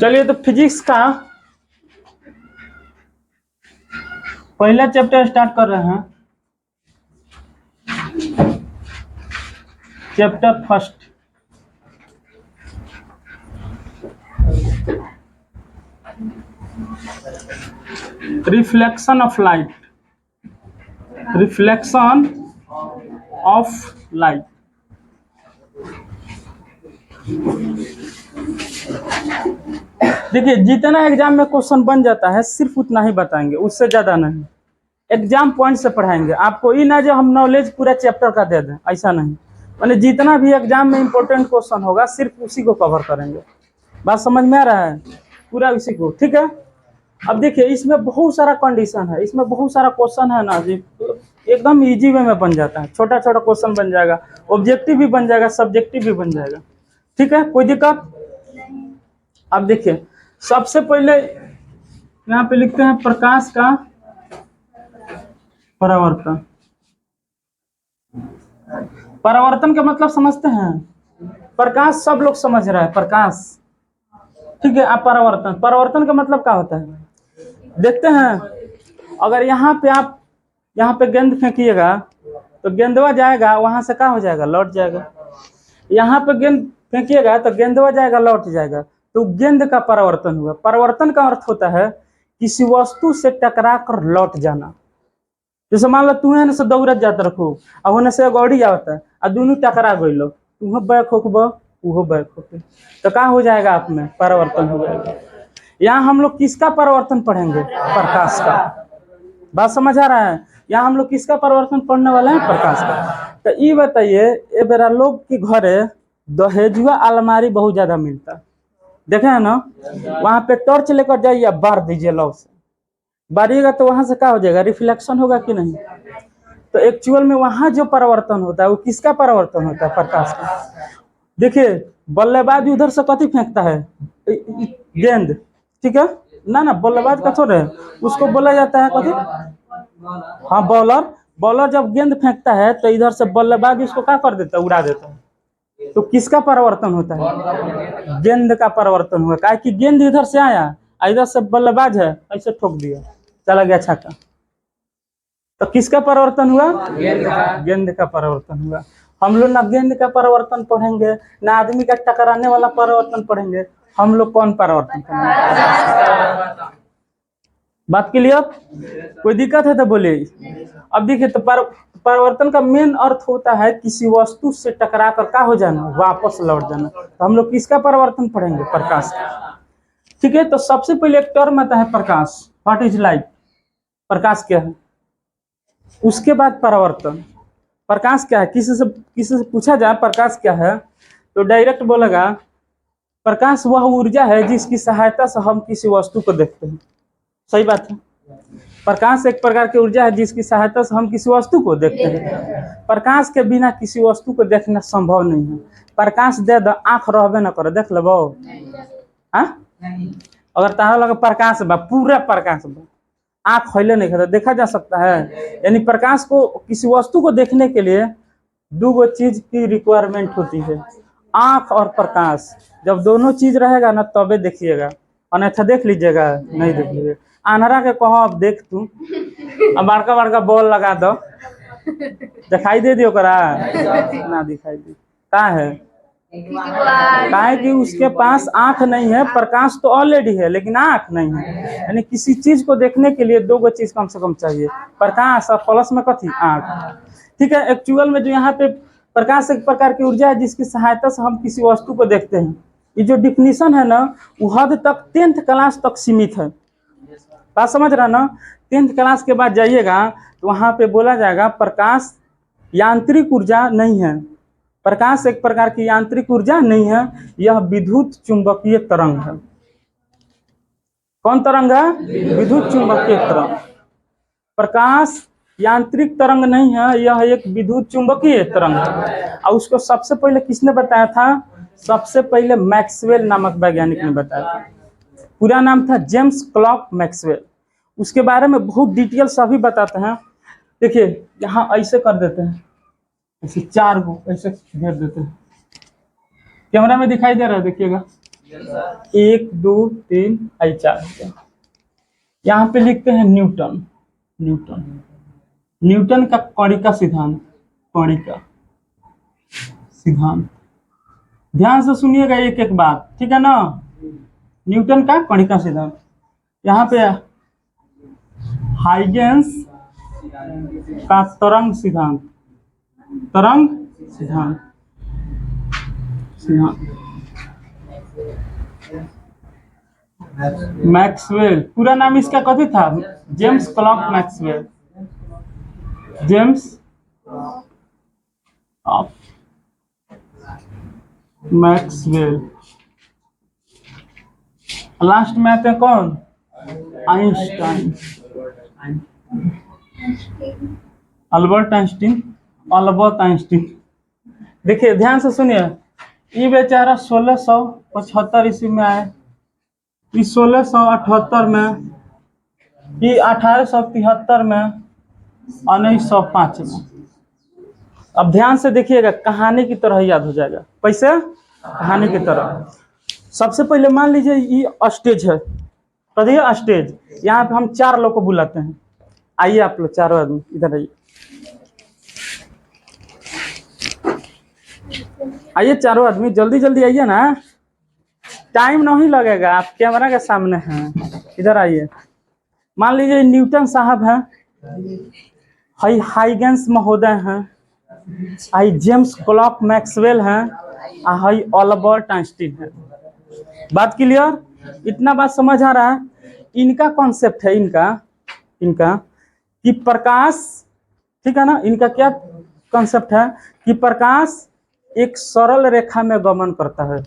चलिए तो फिजिक्स का पहला चैप्टर स्टार्ट कर रहे हैं। Chapter first, reflection of light. Reflection of light. देखिए जितना एग्जाम में क्वेश्चन बन जाता है सिर्फ उतना ही बताएंगे, उससे ज़्यादा नहीं। एग्जाम पॉइंट से पढ़ाएंगे आपको, ये ना जो हम नॉलेज पूरा चैप्टर का दे दें, ऐसा नहीं। मैंने जितना भी एग्जाम में इंपॉर्टेंट क्वेश्चन होगा सिर्फ उसी को कवर करेंगे। बात समझ में आ रहा है? पूरा उसी को, ठीक है। अब देखिए इसमें बहुत सारा कंडीशन है, इसमें बहुत सारा क्वेश्चन है ना जी, एकदम इजी वे में बन जाता है। छोटा छोटा क्वेश्चन बन जाएगा, ऑब्जेक्टिव भी बन जाएगा, सब्जेक्टिव भी बन जाएगा, ठीक है, कोई दिक्कत। अब देखिए सबसे पहले यहाँ पे लिखते हैं प्रकाश का परावर्तन। परावर्तन का मतलब समझते हैं? प्रकाश सब लोग समझ रहा है, प्रकाश, ठीक है। आप परावर्तन, परावर्तन का मतलब क्या होता है देखते हैं। अगर यहाँ पे आप यहाँ पे गेंद फेंकिएगा तो गेंदवा जाएगा, वहां से क्या हो जाएगा, लौट जाएगा। यहाँ पे गेंद फेंकिएगा तो गेंदवा जाएगा, लौट जाएगा। तो गेंद का परावर्तन हुआ। परावर्तन का अर्थ होता है किसी वस्तु से टकरा कर लौट जाना। जैसे मान लो तू है से दौड़त जाता रखो, अब होने से गौड़ी आवता है और दोनों टकरा गई, लो तू बैक होकब, वो बैक होके, तो क्या हो जाएगा, आप में परिवर्तन हो जाएगा। यहाँ हम लोग किसका परिवर्तन पढ़ेंगे? प्रकाश का। बात समझ आ रहा है? यहाँ हम लोग किसका परिवर्तन पढ़ने वाले हैं? प्रकाश का। तो ये बताइए, ये बेरा लोग के घरे दहेजुआ अलमारी बहुत ज्यादा मिलता, देखे है ना? वहां पे टॉर्च लेकर जाइए, बार दीजिए, लौ से बारिएगा तो वहां से क्या हो जाएगा, रिफ्लेक्शन होगा कि नहीं? तो एक्चुअल में वहां जो परिवर्तन होता है वो किसका परिवर्तन होता है? प्रकाश का। देखिए बल्लेबाज उधर से कथी फेंकता है, गेंद, ठीक है ना, ना बल्लेबाज का थोड़े, उसको बोला जाता है कथी, हाँ बॉलर। बॉलर जब गेंद फेंकता है तो इधर से बल्लेबाज उसको क्या कर देता है, उड़ा देता है। तो किसका परिवर्तन होता है? गेंद का परिवर्तन हुआ। क्या कि गेंद इधर से आया, इधर से बल्लेबाज है ऐसे ठोक दिया, चला गया छक्का। तो किसका परिवर्तन हुआ? गेंद का परिवर्तन हुआ। हम लोग ना गेंद का परिवर्तन पढ़ेंगे, ना आदमी का टकराने वाला परिवर्तन पढ़ेंगे। हम लोग कौन परिवर्तन पढ़ेंगे? बात क्लियर? कोई दिक्कत है तो बोलिए। अब देखिए तो परिवर्तन का मेन अर्थ होता है किसी वस्तु से टकरा कर क्या हो जाना, वापस लौट जाना। तो हम लोग किसका परिवर्तन पढ़ेंगे? प्रकाश का, ठीक है। तो सबसे पहले एक टर्म आता है प्रकाश, व्हाट इज लाइट, प्रकाश क्या है। उसके बाद परावर्तन, प्रकाश क्या है, किसी से पूछा जाए प्रकाश क्या है तो डायरेक्ट बोलेगा प्रकाश वह ऊर्जा है जिसकी सहायता से हम किसी वस्तु को देखते हैं। सही बात है, प्रकाश एक प्रकार की ऊर्जा है जिसकी सहायता से हम किसी वस्तु को देखते हैं। प्रकाश के बिना किसी वस्तु को देखना संभव नहीं है। प्रकाश दे दो, आंख रहबे न करे, देख लेबो? अगर तारा लगे प्रकाश बा, पूरा प्रकाश बा, आंख खोले नहीं खाता, देखा जा सकता है? यानी प्रकाश को, किसी वस्तु को देखने के लिए दो चीज की रिक्वायरमेंट होती है, आंख और प्रकाश। जब दोनों चीज रहेगा ना तबे देखिएगा, अन्यथा देख लीजिएगा, नहीं देख लीजिएगा। आनहरा के कहो अब देख तू, अब बड़का बड़का बॉल लगा दो, दिखाई दे दियो करा ना, दिखाई दे का है, काहे कि उसके पास आंख नहीं है, प्रकाश तो ऑलरेडी है लेकिन आंख नहीं है। यानी किसी चीज को देखने के लिए दो चीज कम से कम चाहिए, प्रकाश और प्लस में कथी, आंख, ठीक है। एक्चुअल में जो यहाँ पे प्रकाश एक प्रकार की ऊर्जा है जिसकी सहायता से हम किसी वस्तु को देखते हैं। ये जो डिफिनीशन है ना वो हद तक 10th क्लास तक सीमित है। बात समझ रहा ना? 10th क्लास के बाद जाइएगा तो वहां पे बोला जाएगा प्रकाश यांत्रिक ऊर्जा नहीं है। प्रकाश एक प्रकार की यांत्रिक ऊर्जा नहीं है, यह विद्युत चुंबकीय तरंग है। कौन तरंग है? विद्युत चुंबकीय तरंग। प्रकाश यांत्रिक तरंग नहीं है, यह एक विद्युत चुंबकीय तरंग है। और उसको सबसे पहले किसने बताया था? सबसे पहले मैक्सवेल नामक वैज्ञानिक ने बताया था। पूरा नाम था जेम्स क्लर्क मैक्सवेल। उसके बारे में बहुत डिटेल सभी बताते हैं। देखिए यहाँ ऐसे कर देते हैं, ऐसे 4 को ऐसे घेर देते हैं, कैमरा में दिखाई दे रहा है, देखिएगा 1 2 3 आई 4 हो गया। यहाँ पे लिखते हैं न्यूटन। न्यूटन न्यूटन का कणिका सिद्धांत। कणिका सिद्धांत, ध्यान से सुनिएगा एक एक बात, ठीक है ना। न्यूटन का कणिका सिद्धांत, यहाँ पे हाइगेंस का तरंग सिद्धांत। तरंग सिद्धांत, सिद्धांत मैक्सवेल, पूरा नाम इसका कथी था? James clerk Maxwell. James Maxwell. Last में आते हैं कौन? Einstein, Albert Einstein. Albert Einstein, देखिए ध्यान से सुनिए। ये बेचारा 1675 ईस्वी में आए, ये 1678 में, ये 1873 में, 1905 में। अब ध्यान से देखिएगा, कहानी की तरह याद हो जाएगा। कैसे? कहानी की तरह। सबसे पहले मान लीजिए ये स्टेज है, कहिए स्टेज। यहाँ पे हम 4 लोग को बुलाते हैं। आइए आप लोग चारों आदमी इधर आइए। आइए चारों आदमी, जल्दी जल्दी आइए ना, टाइम नहीं लगेगा, आप कैमरा के सामने हैं। इधर आइए। मान लीजिए न्यूटन साहब हैं, हाइगेंस महोदय हैं, जेम्स क्लर्क मैक्सवेल हैं, अल्बर्ट आइंस्टीन है। बात क्लियर? इतना बात समझ आ रहा है? इनका कॉन्सेप्ट है, इनका कि प्रकाश, ठीक है ना, इनका क्या कॉन्सेप्ट है कि प्रकाश एक सरल रेखा में गमन करता है।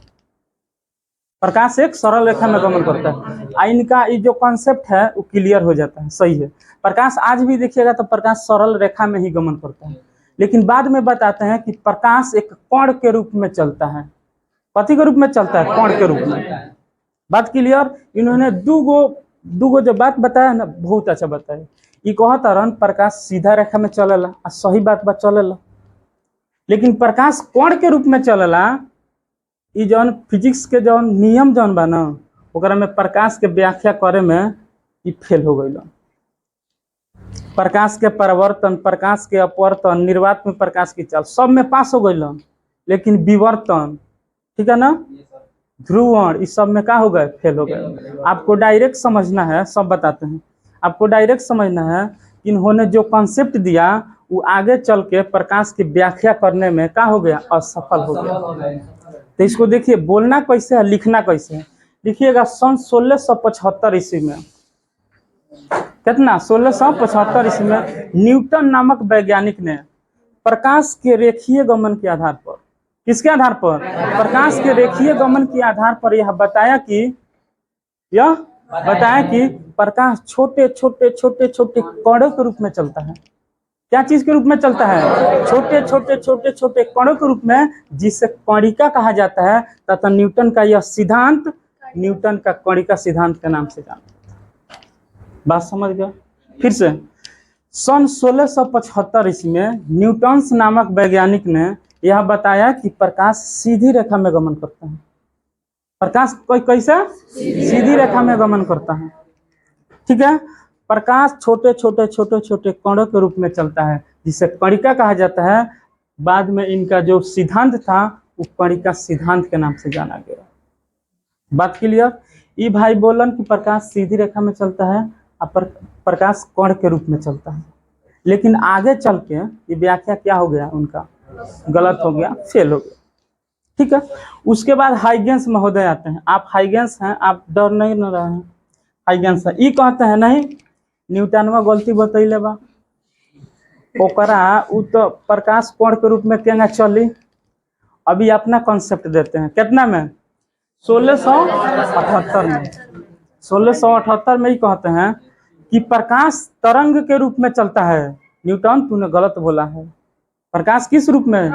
प्रकाश एक सरल रेखा में गमन करता है। इनका ये जो कॉन्सेप्ट है वो क्लियर हो जाता है, सही है। प्रकाश आज भी देखिएगा तो प्रकाश सरल रेखा में ही गमन करता है, लेकिन बाद में बताते हैं कि प्रकाश एक कण के रूप में चलता है। कथी के रूप में चलता है? कण के रूप में। बात क्लियर? इन्होंने दूगो जो बात बताया ना, बहुत अच्छा बताया। ये कहता रन प्रकाश सीधा रेखा में चलेला, सही बात चलेला, लेकिन प्रकाश कण के रूप में चलेला। ये जौन फिजिक्स के जौन नियम जौन बा ना, ओकरा में प्रकाश के व्याख्या करे में ये फेल हो गई। प्रकाश के परिवर्तन, प्रकाश के अपवर्तन, निर्वात में प्रकाश की चाल, सब में पास हो गई, लेकिन विवर्तन, ठीक है ना, ध्रुवण, इस सब में क्या हो गए? फेल हो गए। आपको डायरेक्ट समझना है, सब बताते हैं। आपको डायरेक्ट समझना है, इन्होंने जो कॉन्सेप्ट दिया वो आगे चल के प्रकाश की व्याख्या करने में क्या हो गया? असफल हो गया। तो इसको देखिए, बोलना कैसे है, लिखना कैसे है। लिखिएगा सन 1675 ईस्वी में, कितना? 1675 ईस्वी में न्यूटन नामक वैज्ञानिक ने प्रकाश के रेखीय गमन के आधार पर, किसके आधार पर? प्रकाश के रेखीय गमन के आधार पर यह बताया कि प्रकाश छोटे छोटे छोटे छोटे कणों के रूप में चलता है। क्या चीज के रूप में चलता है? छोटे छोटे छोटे छोटे कणों के रूप में, जिसे कणिका कहा जाता है। तथा न्यूटन का यह सिद्धांत न्यूटन का कणिका सिद्धांत के नाम से जाना। बात समझ गए? फिर से सन 1675 ईस्वी में न्यूटन नामक वैज्ञानिक ने यह बताया कि प्रकाश सीधी रेखा में गमन करता है। प्रकाश कैसे? सीधी रेखा में गमन करता है, ठीक है। प्रकाश छोटे छोटे छोटे छोटे कणों के रूप में चलता है, जिसे कणिका कहा जाता है। बाद में इनका जो सिद्धांत था वो कणिका सिद्धांत के नाम से जाना गया। बात क्लियर? ये भाई बोलन कि प्रकाश सीधी रेखा में चलता है और प्रकाश कण के रूप में चलता है, लेकिन आगे चल के ये व्याख्या क्या हो गया? उनका गलत हो गया, फेल हो गया, ठीक है। उसके बाद हाइगेंस महोदय आते हैं। आप हाइगेंस हैं, आप डर नहीं न रहे हैं। हाइगेंस है, ये कहते हैं नहीं न्यूटनवा गलती बतैले बा, ओकरा उ तो प्रकाश कण के रूप में केना चली। अभी अपना कॉन्सेप्ट देते हैं। कितना में? 1678 में। 1678 में ही कहते हैं कि प्रकाश तरंग के रूप में चलता है। न्यूटन तूने गलत बोला है। प्रकाश किस रूप में?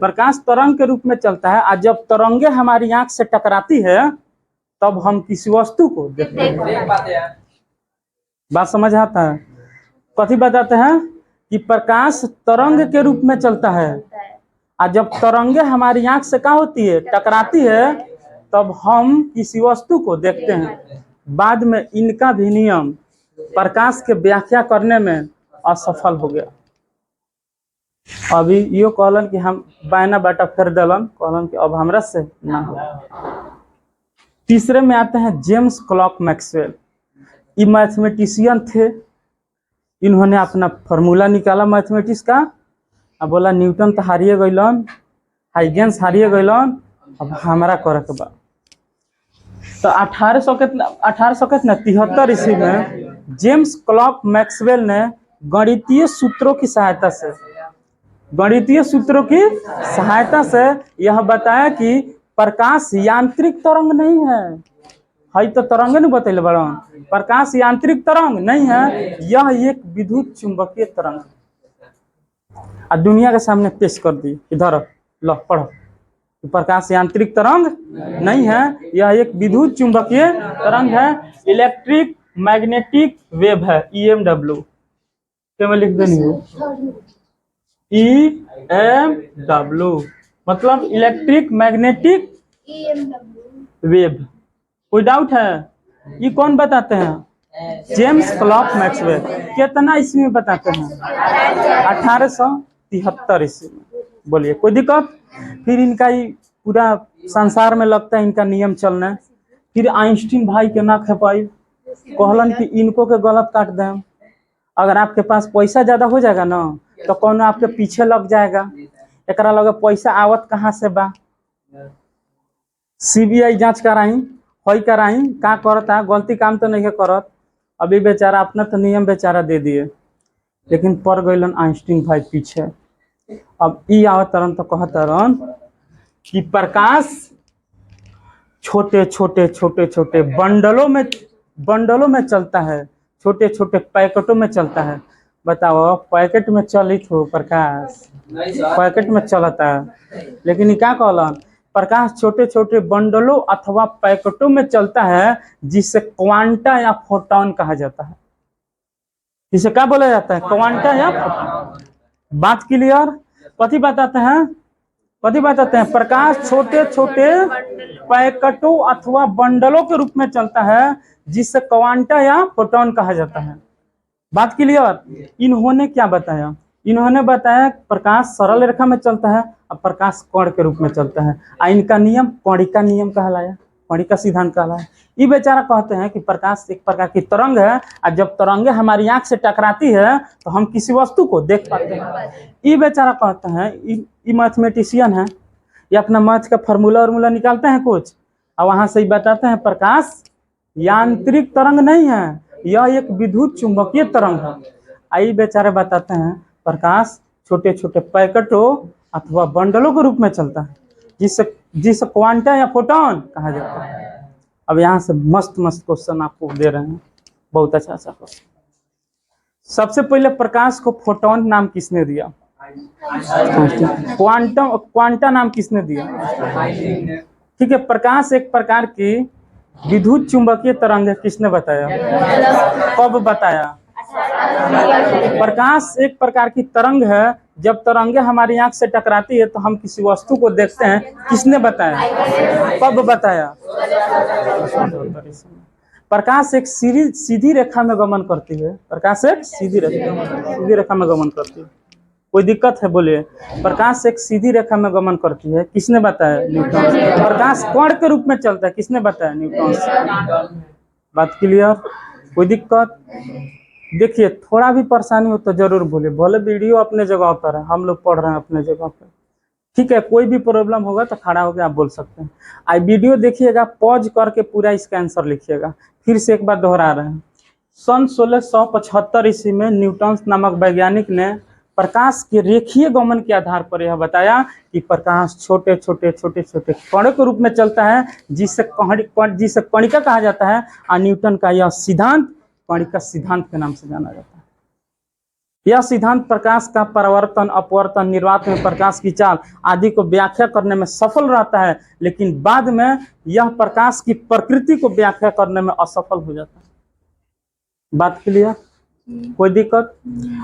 प्रकाश तरंग के रूप में चलता है, और जब तरंगे हमारी आंख से टकराती है तब हम किसी वस्तु को देखते हैं। बात समझ आता है? कथी बताते हैं कि प्रकाश तरंग के रूप में चलता है, और जब तरंगे हमारी आंख से क्या होती है? टकराती है, तब हम किसी वस्तु को देखते हैं। बाद में इनका भी नियम प्रकाश के व्याख्या करने में असफल हो गया। अभी यो कहलन कि हम बायना बाटा फेर दलन, कहलन कि अब हमरा से ना हो। तीसरे में आते हैं जेम्स क्लर्क मैक्सवेल। ये मैथमेटिशियन थे। इन्होंने अपना फार्मूला निकाला मैथमेटिक्स का। अब बोला न्यूटन तो हारिए गइलन, हाइगेंस हारिए गइलन, अब हमारा करे के बा। तो 1873 ईस्वी में जेम्स क्लर्क मैक्सवेल ने गणितीय सूत्रों की सहायता से यह बताया कि प्रकाश यांत्रिक तरंग नहीं है तो तरंग नहीं बतैले बड़न, प्रकाश यांत्रिक तरंग नहीं है, यह एक विद्युत चुंबकीय तरंग है। दुनिया के सामने पेश कर दी, इधर लो पढ़ो। प्रकाश यांत्रिक तरंग नहीं है, यह एक विद्युत चुंबकीय तरंग है, इलेक्ट्रिक मैग्नेटिक वेव है, EMW। क्या मैं लिख देनी हूँ, EMW मतलब इलेक्ट्रिक मैग्नेटिक वेव। कोई डाउट है? ये कौन बताते हैं? James clerk Maxwell. कितना ईस्वी में बताते हैं? 1873 ईस्वी में। बोलिए कोई दिक्कत? फिर इनका ही पूरा संसार में लगता है इनका नियम चलना है। फिर आइंस्टीन भाई के ना खेपाई, कहलन कि इनको के गलत काट दें। अगर आपके पास पैसा ज्यादा हो जाएगा ना तो कौन आपके पीछे लग जाएगा। एकरा लगे पैसा आवत कहाँ से बा? CBI जांच कराई, होई कराई, का करता गलती काम तो नहीं करत। अभी बेचारा अपना तो नियम बेचारा दे दिए, लेकिन पड़ गइलन आइंस्टीन भाई पीछे। अब ई आवत तरन तो कहता रहन कि प्रकाश छोटे छोटे बंडलों में चलता है, छोटे छोटे पैकेटों में चलता है। बताओ पैकेट में चलित हो प्रकाश, पैकेट में चलता है, लेकिन ये क्या कहलन? प्रकाश छोटे छोटे बंडलों अथवा पैकेटों में चलता है, जिसे क्वांटा या फोटॉन कहा जाता है। इसे क्या बोला जाता है? क्वांटा या फोटॉन। बात क्लियर? कथी बताते हैं? प्रकाश छोटे छोटे पैकेटों अथवा बंडलों के रूप में चलता है, जिसे क्वांटा या फोटॉन कहा जाता है। बात क्लियर? इन्होंने क्या बताया? इन्होंने बताया प्रकाश सरल रेखा में चलता है और प्रकाश कण के रूप में चलता है। इनका नियम कणिका नियम कहलाया, कणिका सिद्धांत कहलाया। ये बेचारा कहते हैं कि प्रकाश एक प्रकार की तरंग है, और जब तरंगे हमारी आंख से टकराती है तो हम किसी वस्तु को देख पाते हैं। ये बेचारा कहते हैं, ये मैथमेटिशियन है, ये अपना मैथ का फार्मूला निकालते हैं कुछ, और वहां से ही बताते हैं प्रकाश यांत्रिक तरंग नहीं है, यह एक विद्युत चुंबकीय तरंग है। आई बेचारे बताते हैं प्रकाश छोटे छोटे पैकेटों अथवा बंडलों के रूप में चलता है, जिसे क्वांटा या फोटॉन कहा जाता है। अब यहाँ से मस्त क्वेश्चन आपको दे रहे हैं, बहुत अच्छा क्वेश्चन। सबसे पहले प्रकाश को फोटॉन नाम किसने दिया? क्वांटा नाम किसने दिया? ठीक है। प्रकाश एक प्रकार की विद्युत चुंबकीय तरंग है, किसने बताया? कब बताया? प्रकाश एक प्रकार की तरंग है, जब तरंगे हमारी आंख से टकराती है तो हम किसी वस्तु को देखते हैं, किसने बताया? कब बताया? प्रकाश एक सीधी रेखा में गमन करती है। प्रकाश एक सीधी रेखा में गमन करती है। कोई दिक्कत है? बोलिए। प्रकाश एक सीधी रेखा में गमन करती है, किसने बताया? न्यूटन। प्रकाश कण के रूप में चलता है, किसने बताया? न्यूटन। बात क्लियर? कोई दिक्कत? देखिए थोड़ा भी परेशानी हो तो जरूर बोले, भले वीडियो अपने जगह पर है, हम लोग पढ़ रहे हैं अपने जगह पर, ठीक है। कोई भी प्रॉब्लम होगा तो खड़ा होकर आप बोल सकते हैं। आई वीडियो देखिएगा, पॉज करके पूरा इसका आंसर लिखिएगा। फिर से एक बार दोहरा रहे हैं। सन 1675 ईस्वी में न्यूटन नामक वैज्ञानिक ने प्रकाश के रेखीय गमन के आधार पर यह बताया कि प्रकाश छोटे छोटे कणों के रूप में चलता है, जिसे कणिका कहा जाता है। और न्यूटन का यह सिद्धांत कणिका सिद्धांत के नाम से जाना जाता है। यह सिद्धांत प्रकाश का परावर्तन, अपवर्तन, निर्वात में प्रकाश की चाल आदि को व्याख्या करने में सफल रहता है, लेकिन बाद में यह प्रकाश की प्रकृति को व्याख्या करने में असफल हो जाता है। बात क्लियर? कोई दिक्कत?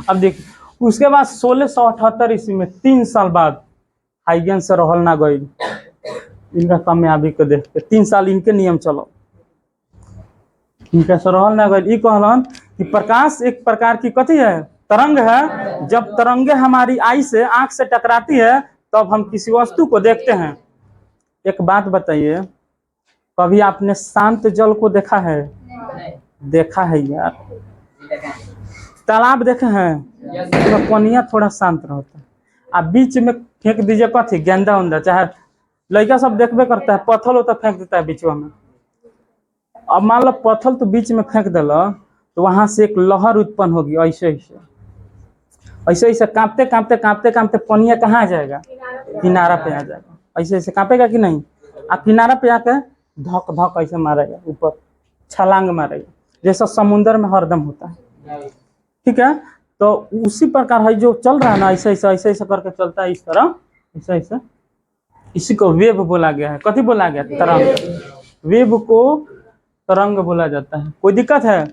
अब देखिए, उसके बाद 1678 ईस्वी में 3 साल बाद हाइगेंस से रहल ना गई, इनका कामयाबी को देख के 3 साल इनके नियम चलो, इनका सरहल ना गई। कहलन कि प्रकाश एक प्रकार की कथी है, तरंग है। जब तरंगे हमारी आई से, आंख से टकराती है, तब हम किसी वस्तु को देखते हैं। एक बात बताइए, कभी आपने शांत जल को देखा है? देखा है यार। तालाब देखे हैं, तो पानिया थोड़ा शांत रहता है। आप बीच में फेंक दीजिए कथी, गेंदा उंदा, चाहे लड़का सब देखबे करता है, पत्थर होता फेंक देता है बीच में। अब मान लो पत्थर तो बीच में फेंक दिला, तो वहां से एक लहर उत्पन्न होगी, ऐसे ऐसे ऐसे कांपते कांपते कांपते कांपते पानिया कहाँ आ जाएगा, किनारा पे आ जाएगा। ऐसे ऐसे कांपेगा कि नहीं? आप किनारा पे आके धक धक ऐसे मारेगा, ऊपर छलांग मारेगा, जैसा समुद्र में हरदम होता है। ठीक है, तो उसी प्रकार है जो चल रहा है ना, ऐसे ऐसे ऐसे ऐसे करके चलता है, इस तरह ऐसे ऐसे। इसी को वेव बोला गया है। कथी बोला गया? तरंग। वेव को तरंग बोला जाता है। कोई दिक्कत है?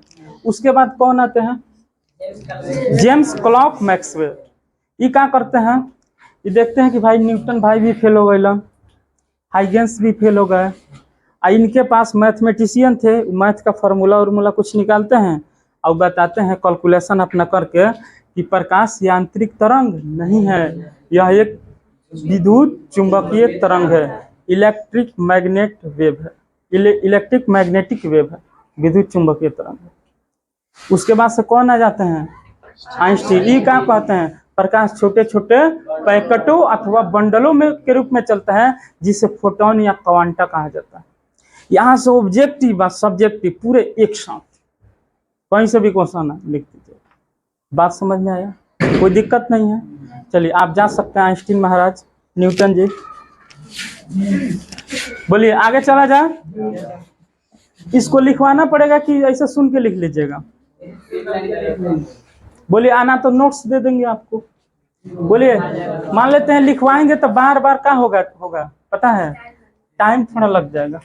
उसके बाद कौन आते हैं? James clerk Maxwell. ये क्या करते हैं? ये देखते हैं कि भाई न्यूटन भाई भी फेल हो गए, हाइगेंस भी फेल हो गए। इनके पास मैथमेटिशियन थे, मैथ का फार्मूला उर्मूला कुछ निकालते हैं और बताते हैं कैलकुलेशन अपना करके कि प्रकाश यांत्रिक तरंग नहीं है, यह एक विद्युत चुंबकीय तरंग है, इलेक्ट्रिक मैग्नेट वेव है, इलेक्ट्रिक मैग्नेटिक वेव है, विद्युत चुंबकीय तरंग है। उसके बाद से कौन आ जाते हैं? आइंस्टीन। ये क्या कहते हैं? प्रकाश छोटे छोटे पैकेटों अथवा बंडलों में के रूप में चलता है, जिसे फोटोन या क्वांटा कहा जाता है। यहाँ से ऑब्जेक्टिव व सब्जेक्टिव पूरे एक साथ, कहीं से भी क्वेश्चन लिख दीजिए। बात समझ में आया? कोई दिक्कत नहीं है। चलिए आप जा सकते हैं आइंस्टीन महाराज, न्यूटन जी। बोलिए आगे चला जाए। इसको लिखवाना पड़ेगा कि ऐसे सुन के लिख लीजिएगा? बोलिए आना तो नोट्स दे देंगे आपको। बोलिए मान लेते हैं लिखवाएंगे तो बार बार क्या होगा पता है? टाइम थोड़ा लग जाएगा।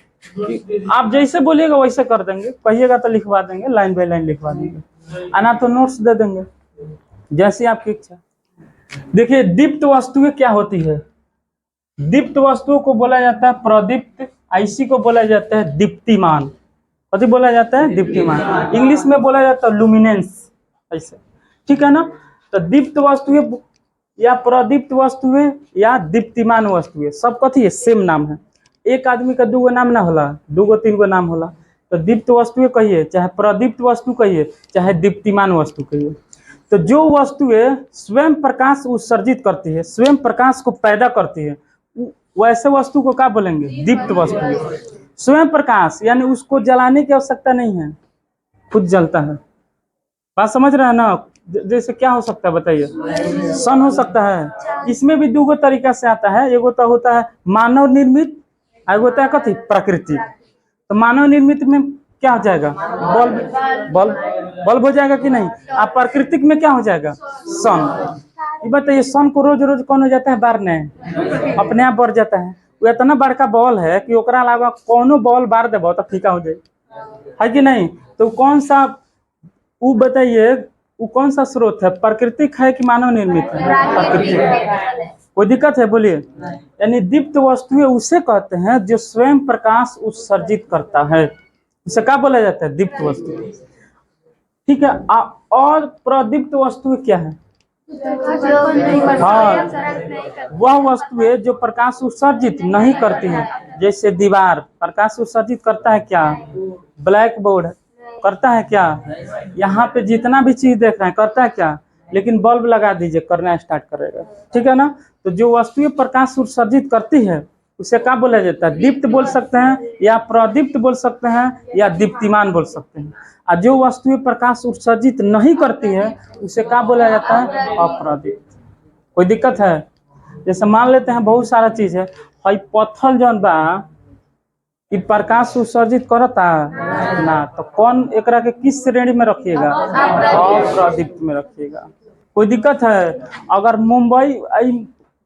आप जैसे बोलिएगा वैसे कर देंगे, कहिएगा तो लिखवा देंगे, लाइन बाय लाइन लिखवा देंगे। आना तो नोट्स दे देंगे, जैसी आपकी इच्छा। देखिए दीप्त वस्तुएं क्या होती है? दीप्त वस्तुओं को बोला जाता है प्रदीप्त, इसी को बोला जाता है दीप्तिमान। कथी बोला जाता है? दीप्तिमान। इंग्लिश में बोला जाता है लुमिनेंस, ऐसे। ठीक है ना? तो दीप्त वस्तुएं या प्रदीप्त वस्तुएं या दीप्तिमान वस्तुएं सब कथी है? सेम नाम है। एक आदमी का दूगो नाम ना होला, दूगो तीन गो नाम होला। तो दीप्त वस्तुएं कहिए, चाहे प्रदीप्त वस्तु कहिए, चाहे दीप्तिमान वस्तु कहिए। तो जो वस्तुएं स्वयं प्रकाश उत्सर्जित करती है, स्वयं प्रकाश को पैदा करती है, वैसे वस्तु को क्या बोलेंगे? दीप्त वस्तु। स्वयं प्रकाश यानी उसको जलाने की आवश्यकता नहीं है, खुद जलता है। बात समझ रहे हैं ना? जैसे क्या हो सकता है बताइए? सन हो सकता है। इसमें भी दो तरीका से आता है, एगो तो होता है मानव निर्मित, एगो होता है कथी? प्राकृतिक। तो मानव निर्मित में क्या हो जाएगा? बल्ब हो जाएगा कि नहीं? आप प्राकृतिक में क्या हो जाएगा? सन। ये बताइए सन को रोज रोज कौन हो जाता है? बार नहीं, अपने आप बढ़ जाता है। वो इतना बड़का बॉल है कि ओकरा अलावा कोनो बॉल बार देबो तो फीका हो जाए, है कि नहीं? तो कौन सा, वो बताइए वो कौन सा स्रोत है? प्राकृतिक है कि मानव निर्मित है? प्राकृतिक। कोई दिक्कत है? बोलिए। यानी दीप्त वस्तुएं उसे कहते हैं जो स्वयं प्रकाश उत्सर्जित करता है, उसे क्या बोला जाता है? दीप्त वस्तु। ठीक है। और प्रदीप्त वस्तुएं क्या है? हाँ, वह वस्तुएं जो प्रकाश उत्सर्जित नहीं करती है। जैसे दीवार प्रकाश उत्सर्जित करता है क्या? ब्लैक बोर्ड करता है क्या? यहाँ पे जितना भी चीज देख रहे हैं करता है क्या? लेकिन बल्ब लगा दीजिए, करना स्टार्ट करेगा। ठीक है ना? तो जो वस्तुएं प्रकाश उत्सर्जित करती है उसे क्या बोला जाता है? दीप्त बोल सकते हैं, या प्रदीप्त बोल सकते हैं, या दीप्तिमान बोल सकते हैं। और जो वस्तुएं प्रकाश उत्सर्जित नहीं करती है उसे क्या बोला जाता है? अप्रदीप्त। कोई दिक्कत है? जैसे मान लेते हैं बहुत सारा चीज है, भाई पत्थर जौन बा कि प्रकाश उत्सर्जित करता ना, तो कौन एकरा के किस श्रेणी में रखिएगा? अप्रदीप्त में रखिएगा। कोई दिक्कत है? अगर मुंबई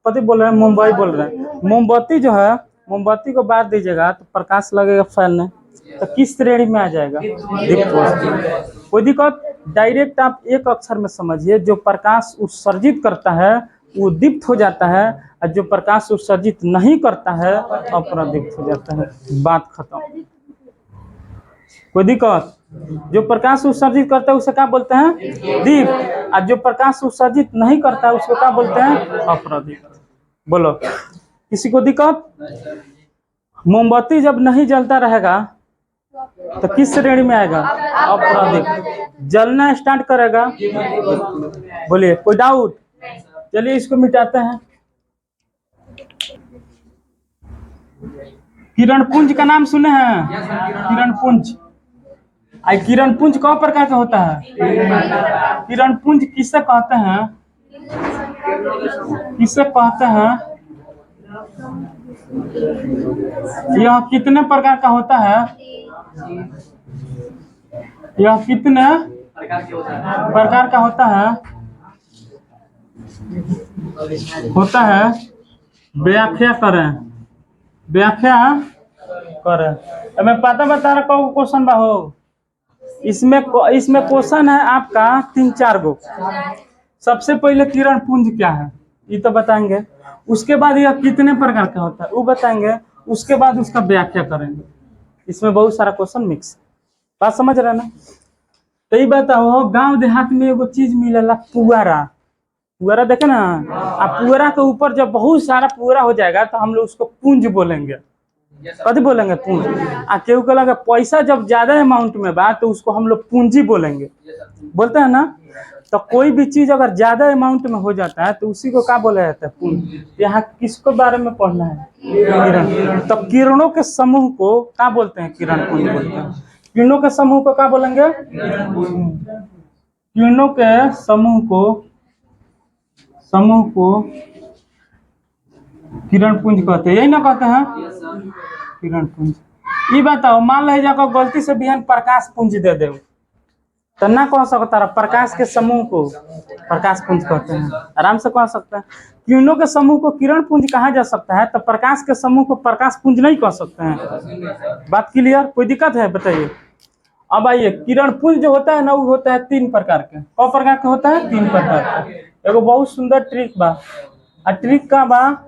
पति बोल रहे हैं, मुंबई बोल रहे हैं, मोमबत्ती जो है, मोमबत्ती को बार दीजिएगा तो प्रकाश लगेगा फैलने, तो किस श्रेणी में आ जाएगा? दीप्त वस्तु। कोई दिक्कत? डायरेक्ट आप एक अक्षर में समझिए, जो प्रकाश उत्सर्जित करता है वो दीप्त हो जाता है, और जो प्रकाश उत्सर्जित नहीं करता है अप्रदीप्त हो जाता है। बात खत्म। कोई दिक्कत? जो प्रकाश उत्सर्जित करता है उसे क्या बोलते हैं? दीप। और जो प्रकाश उत्सर्जित नहीं करता है उसको क्या बोलते हैं? अप्रदीप्त। बोलो, किसी को दिक्कत? मोमबत्ती जब नहीं जलता रहेगा तो किस श्रेणी में आएगा? अप्रदीप्त। जलना स्टार्ट करेगा, बोलिए, कोई डाउट? चलिए इसको मिटाते हैं। किरण पुंज का नाम सुने हैं? किरण पुंज। आई किरण पुंज कौ प्रकार का होता है? किरण पुंज किसे कहते हैं? किसे कहते हैं? यह कितने प्रकार का होता है? यह कितने प्रकार का होता है? होता है, व्याख्या करें, व्याख्या करें। मैं पता बता रहा कौन क्वेश्चन बा हो। इसमें क्वेश्चन है आपका 3-4 गो। सबसे पहले किरण पुंज क्या है ये तो बताएंगे, उसके बाद यह कितने प्रकार का होता है वो बताएंगे, उसके बाद उसका व्याख्या करेंगे। इसमें बहुत सारा क्वेश्चन मिक्स। बात समझ रहे ना? तो ये बताओ, गांव देहात में एगो चीज मिलेला, पुआरा। पुआरा देखे ना, अब पुआरा के ऊपर जब बहुत सारा पुआरा हो जाएगा तो हम लोग उसको पुंज बोलेंगे। कभी बोलेंगे पुंज। आ केहू को लगा पैसा जब ज्यादा अमाउंट में बा तो उसको हम लोग पूंजी बोलेंगे, बोलते हैं ना। तो कोई भी चीज अगर ज्यादा अमाउंट में हो जाता है तो उसी को क्या बोला जाता है? पूंज। यहाँ किसको बारे में पढ़ना है? किरण। तो किरणों के समूह को क्या बोलते हैं? किरण पुंज बोलते हैं। किरणों के समूह को क्या बोलेंगे? किरणों के समूह को किरण पुंज कहते हैं, यही ना कहते हैं? किरण पुंज। ये बताओ, मान लीजिए जाकर गलती से बिहान प्रकाश पुंज दे दे तो ना कह सकता है प्रकाश के समूह को प्रकाश पुंज कहते हैं, आराम से कह सकते हैं। किरणों के समूह को किरण पुंज कहा जा सकता है, तो प्रकाश के समूह को प्रकाश पुंज नहीं कह सकते हैं। बात क्लियर? कोई दिक्कत है बताइए। अब आइए, किरण पुंज जो होता है ना वो होता है 3 प्रकार के। कौ प्रकार के होता है? 3 प्रकार के। एगो बहुत सुंदर ट्रिक बा। ट्रिक का बा,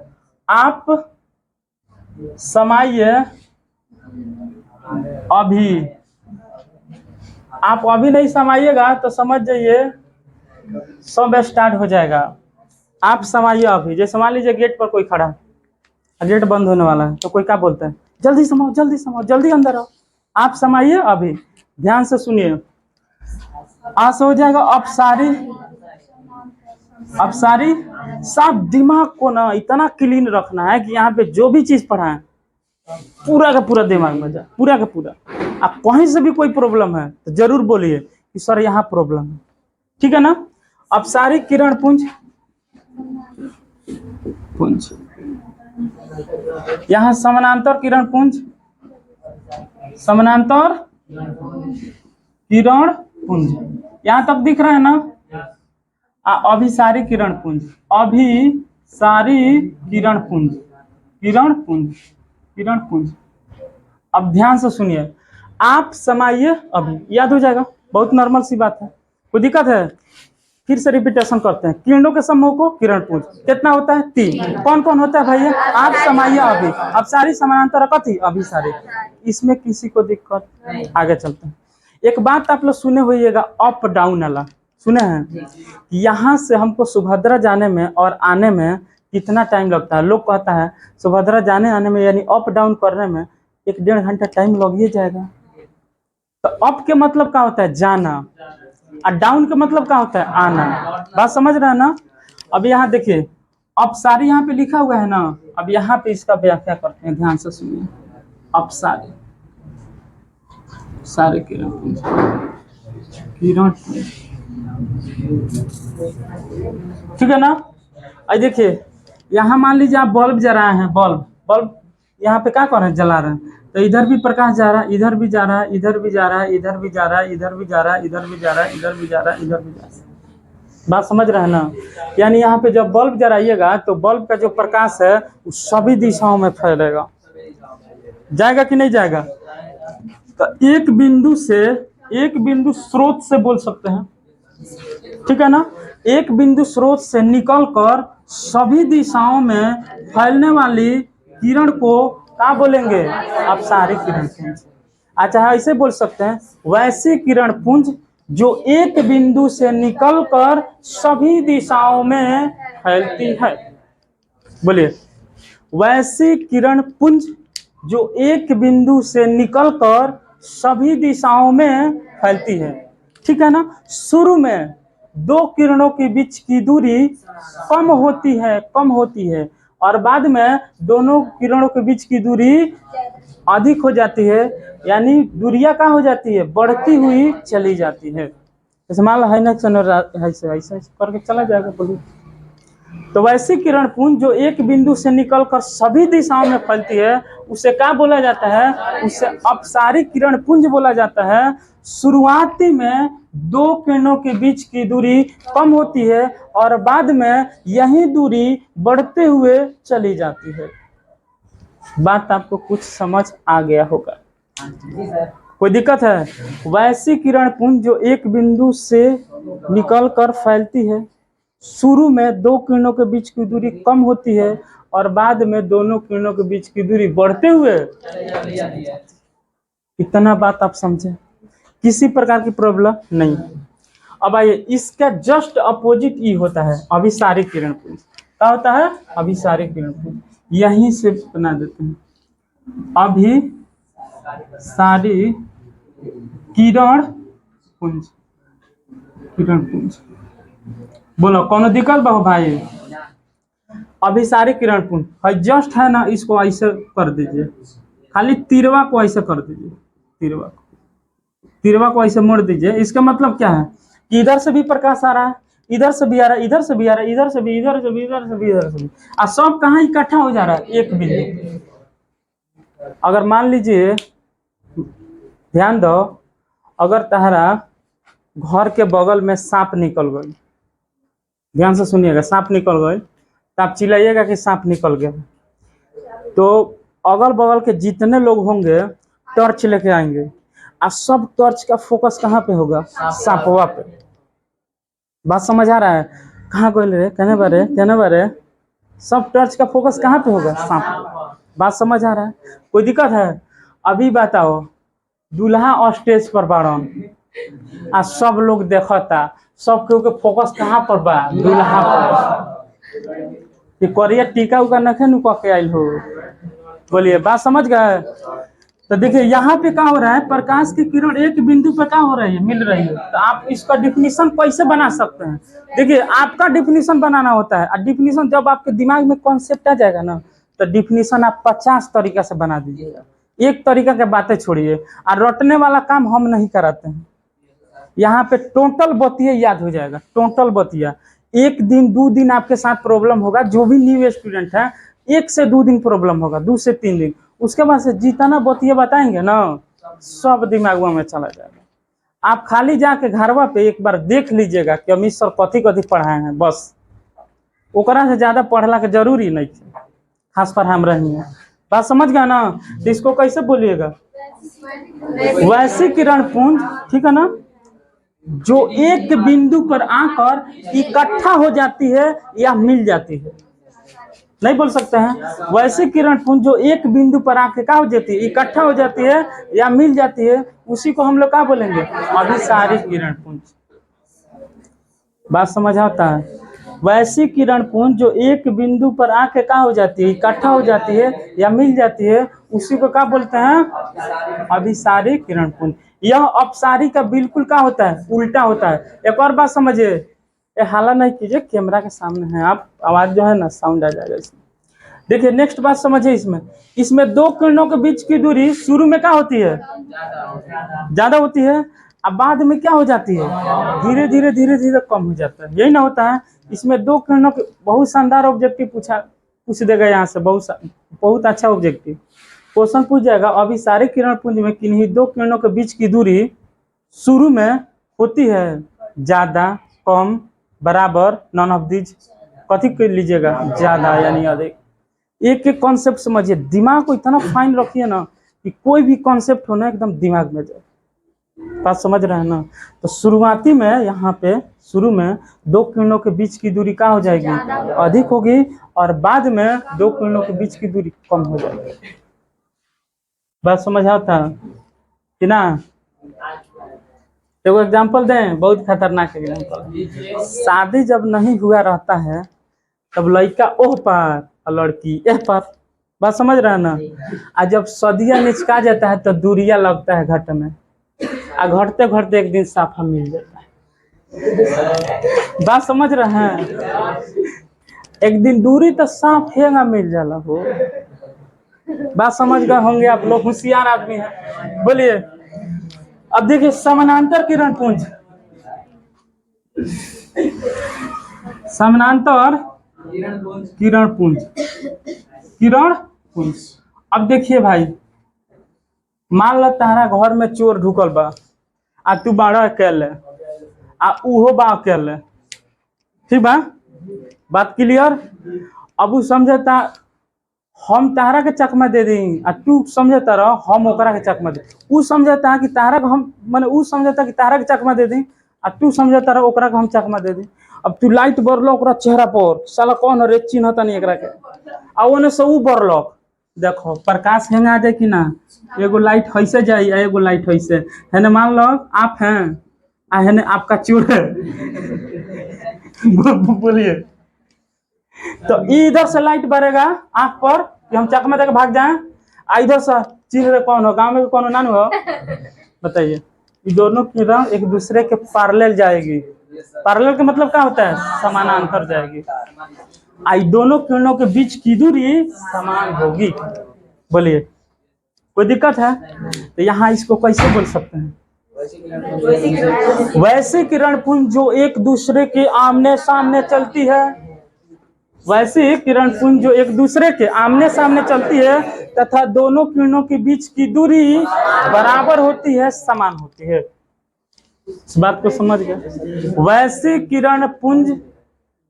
आप समाइए अभी। आप अभी नहीं समाइएगा तो समझ जाइए सब स्टार्ट हो जाएगा। आप समाइए अभी। जैसे मान लीजिए गेट पर कोई खड़ा है, गेट बंद होने वाला है, तो कोई क्या बोलता है? जल्दी समाओ, जल्दी समाओ, जल्दी अंदर आओ। आप समाइए अभी, ध्यान से सुनिए। आज से हो जाएगा। अब सारी साफ दिमाग को ना इतना क्लीन रखना है कि यहाँ पे जो भी चीज पढ़ा है पूरा का पूरा दिमाग में जाए, पूरा का पूरा। अब कहीं से भी कोई प्रॉब्लम है तो जरूर बोलिए कि सर यहाँ प्रॉब्लम है, ठीक है ना? अब सारी किरण पुंज यहाँ समानांतर किरण पुंज, समानांतर किरण पुंज यहाँ तक दिख रहा है ना? अभी सारी किरण पुंज, अभी सारी किरण पुंज, किरण पुंज, किरण पुंज। अब ध्यान से सुनिए, आप समाइए अभी, याद हो जाएगा, बहुत नॉर्मल सी बात है। कोई दिक्कत है? फिर से रिपीटेशन करते हैं। किरणों के समूह को किरण पुंज कितना होता है? 3। कौन कौन होता है भैया? आप समाइए अभी। अब सारी समानांतर कथी? अभी सारी। इसमें किसी को दिक्कत? आगे चलते हैं। एक बात आप लोग सुने होइएगा, अप डाउन वाला सुने हैं? यहाँ से हमको सुभद्रा जाने में और आने में कितना टाइम लगता है? लोग कहता है सुभद्रा जाने आने में यानी अप डाउन करने में 1-1.5 घंटा टाइम लग ही जाएगा। तो अप के मतलब क्या होता है? जाना, और डाउन का मतलब क्या होता है? आना। बात समझ रहे हैं ना? अब यहाँ देखिए, अब सारी यहाँ पे लिखा हुआ है ना, अब यहाँ पे इसका व्याख्या करते हैं, ध्यान से सुनिए। अब सारे किरण ठीक है ना? अब देखिए, यहाँ मान लीजिए आप बल्ब जलाए हैं, बल्ब यहाँ पे क्या कर रहे हैं? जला रहे हैं। तो इधर भी प्रकाश जा रहा है, इधर भी जा रहा है, इधर भी जा रहा है, इधर भी जा रहा है, इधर भी जा रहा है, इधर भी जा रहा है, इधर भी जा रहा है, इधर भी जा रहा है। बात समझ रहे हैं ना? यानी यहाँ पे जब बल्ब जलाइएगा तो बल्ब का जो प्रकाश है वो सभी दिशाओं में फैलेगा। जाएगा कि नहीं जाएगा? तो एक बिंदु स्रोत से बोल सकते हैं, ठीक है ना? एक बिंदु स्रोत से निकल कर सभी दिशाओं में फैलने वाली किरण को क्या बोलेंगे? अपसारी किरण पुंज। अच्छा, ऐसे बोल सकते हैं, वैसी किरण पुंज जो एक बिंदु से निकलकर सभी दिशाओं में फैलती है। बोलिए, वैसी किरण पुंज जो एक बिंदु से निकलकर सभी दिशाओं में फैलती है। ठीक है ना? शुरू में दो किरणों के बीच की दूरी कम होती है और बाद में दोनों किरणों के बीच की दूरी अधिक हो जाती है, यानी दूरियां क्या हो जाती है? बढ़ती हुई चली जाती है। जैसे मान लो है ना, ऐसे ऐसे करके चला जाएगा। बोलिए, तो वैसी किरण पुंज जो एक बिंदु से निकलकर सभी दिशाओं में फैलती है, उसे क्या बोला जाता है? उसे अपसारी किरण पुंज बोला जाता है। शुरुआती में दो किरणों के बीच की दूरी कम होती है और बाद में यही दूरी बढ़ते हुए चली जाती है। बात आपको कुछ समझ आ गया होगा? कोई दिक्कत है? वैसी किरण पुंज जो एक बिंदु से निकलकर फैलती है, शुरू में दो किरणों के बीच की दूरी कम होती है और बाद में दोनों किरणों के बीच की दूरी बढ़ते हुए। इतना बात आप समझे? किसी प्रकार की प्रॉब्लम नहीं। अब आइए, इसका जस्ट अपोजिट ई होता है अभिसारी किरण पुंज। क्या होता है? अभिसारी किरण पुंज। यहीं से बना देते हैं, अभिसारी किरण पुंज। किरण पुंज बोलो, कौन दिक्कत बहु भाई? अभिसारी किरण पुंज है, जस्ट है ना, इसको ऐसे कर दीजिए, खाली तिरवा को ऐसे कर दीजिए, तिरवा को ऐसे मोड़ दीजिए। इसका मतलब क्या है कि इधर से भी प्रकाश आ रहा है, इधर से भी आ रहा है, इधर से भी आ रहा है, इधर से भी, इधर से भी, इधर से भी, इधर से भी, और सब कहाँ इकट्ठा हो जा रहा है? एक बिंदु। अगर मान लीजिए, ध्यान दो, अगर तहरा घर के बगल में सांप निकल गई, ध्यान से सुनिएगा, सांप निकल गई, तो आप चिल्लाइएगा कि सांप निकल गया, तो अगल बगल के जितने लोग होंगे टॉर्च लेके आएंगे और सब टॉर्च का फोकस कहाँ पे होगा? सांपवा पे। बात समझ आ रहा है? कहाँ गोल रे, कहने बारे, सब टॉर्च का फोकस कहाँ पे होगा? सांप। बात समझ आ रहा है? कोई दिक्कत है? अभी बताओ, दूल्हा स्टेज पर बाड़न आ सब लोग देखता, सब के फोकस कहाँ पर बा? दूल्हा पर। ये करिया टीका उका नखे नु के आइल हो। बोलिए, बात समझ गए? तो देखिए, यहाँ पे क्या हो रहा है? प्रकाश की किरण एक बिंदु पे क्या हो रही है? मिल रही है। तो आप इसका डिफिनीशन कैसे बना सकते हैं? देखिए, आपका डिफिनीशन बनाना होता है, और डिफिनीशन जब आपके दिमाग में कॉन्सेप्ट आ जाएगा ना, तो डिफिनीशन आप 50 तरीका से बना दीजिएगा। एक तरीका के बातें छोड़िए, और रटने वाला काम हम नहीं कराते हैं। यहाँ पे टोटल बतिया याद हो जाएगा, टोटल बतिया। एक दिन 2 दिन आपके साथ प्रॉब्लम होगा, जो भी न्यू स्टूडेंट है, 1 से 2 दिन प्रॉब्लम होगा, 2 से 3 दिन, उसके बाद से जितना बतिया बताएंगे ना, सब दिमाग में चला जाएगा। आप खाली जाके घरवा पे एक बार देख लीजिएगा कि अमित सर कथी कथी पढ़ाए हैं, बस ओकरा से ज्यादा पढ़ला के जरूरी नहीं है, खास पर हम रही है। बात समझ गया ना? तो इसको कैसे बोलिएगा? वैसी किरण पुंज, ठीक है ना, जो एक बिंदु पर आकर इकट्ठा हो जाती है या मिल जाती है। नहीं बोल सकते हैं? वैसे किरण पुंज जो एक बिंदु पर आके क्या हो जाती है? इकट्ठा हो जाती है या मिल जाती है, उसी को हम लोग क्या बोलेंगे? अभिसारी किरण पुंज। बात समझ आता है? वैसी किरण पुंज जो एक बिंदु पर आके क्या हो जाती है? इकट्ठा हो जाती है या मिल जाती है, उसी को क्या बोलते हैं? अभिसारी किरण पुंज। यह अपसारी का बिल्कुल क्या होता है? उल्टा होता है। एक और बात समझिए, हाला नहीं कीजिए, कैमरा के सामने है आप, आवाज जो है ना साउंड आ जाएगा इसमें। देखिए, नेक्स्ट बात समझिए, इसमें दो किरणों के बीच की दूरी शुरू में क्या होती है? ज्यादा होती है, अब बाद में क्या हो जाती है? धीरे धीरे धीरे धीरे कम हो जाता है। यही ना होता है? इसमें दो किरणों के, बहुत शानदार ऑब्जेक्टिव पूछ देगा यहाँ से, बहुत अच्छा ऑब्जेक्टिव क्वेश्चन पूछ जाएगा। अभिसारी किरण पुंज में किन्हीं दो किरणों के बीच की दूरी शुरू में होती है ज्यादा, कम, बराबर, नॉन ऑफ दीज। कथी कर लीजिएगा? ज्यादा यानी अधिक। एक एक कॉन्सेप्ट समझिए, दिमाग को इतना फाइन रखिए ना कि कोई भी कॉन्सेप्ट हो ना एकदम दिमाग में जाए। बात समझ रहे हैं ना। तो शुरुआती में यहाँ पे शुरू में दो किरणों के बीच की दूरी क्या हो जाएगी, अधिक होगी, और बाद में दो किरणों के बीच की दूरी कम हो जाएगी। बात समझ आता कि ना। तो एग्जाम्पल दें, बहुत खतरनाक एग्जाम्पल। शादी जब नहीं हुआ रहता है तब लड़का ओह पार और लड़की एह पार। बात समझ रहे हैं ना। और जब सदिया निचका जाता है तो दूरिया लगता है घट में, और घटते घटते एक दिन साफा मिल जाता है। बात समझ रहे हैं। एक दिन दूरी तो साफ हेगा मिल जाला हो। बात समझ गए होंगे आप लोग, होशियार आदमी हैं। बोलिए। अब देखिए समानांतर किरण पुंज, समानांतर किरण पुंज, किरण पुंज। अब देखिए भाई, मान लो तारा घर में चोर ढुकल बा, आ तू बाड़ा अकेले, आ उहो बा अकेले, ठीक बा। बात क्लियर। अब उ समझता हम तारा के चकमा दे दी, आ तू समझता रह हम ओकरा के चकमा दे। उ समझता कि तारा को हम माने उ समझता कि तारा के चकमा दे दी, आ तू समझता रह ओकरा के हम चकमा दे दी। अब तू लाइट बरलो ओकरा चेहरा पर, साला कौन रे चिन्हता नहीं एकरा के, आ ओने से उ बरलो। देखो प्रकाश हेंगा आ जाए कि ना। एगो लाइट ऐसे जाई, एगो लाइट ऐसे है ना। मान लो आप हैं, आ है आपका चोर है। बोलिए। तो इधर से लाइट बढ़ेगा आंख पर कि हम चकमा देकर भाग जाएं, आ इधर से चिन्ह रहे कौन हो, गांव में कौन नानू हो, बताइए। ये दोनों किरण एक दूसरे के पैरेलल जाएगी। पैरेलल का मतलब क्या होता है, समानांतर जाएगी। आई दोनों किरणों के बीच की दूरी समान होगी। बोलिए, कोई दिक्कत है? तो यहाँ इसको कैसे बोल सकते हैं, वैसे किरण पुंज जो एक दूसरे के आमने सामने चलती है, वैसे किरण पुंज जो एक दूसरे के आमने सामने चलती है तथा दोनों किरणों के बीच की दूरी बराबर होती है, समान होती है। इस बात को समझ गए। वैसे किरण पुंज,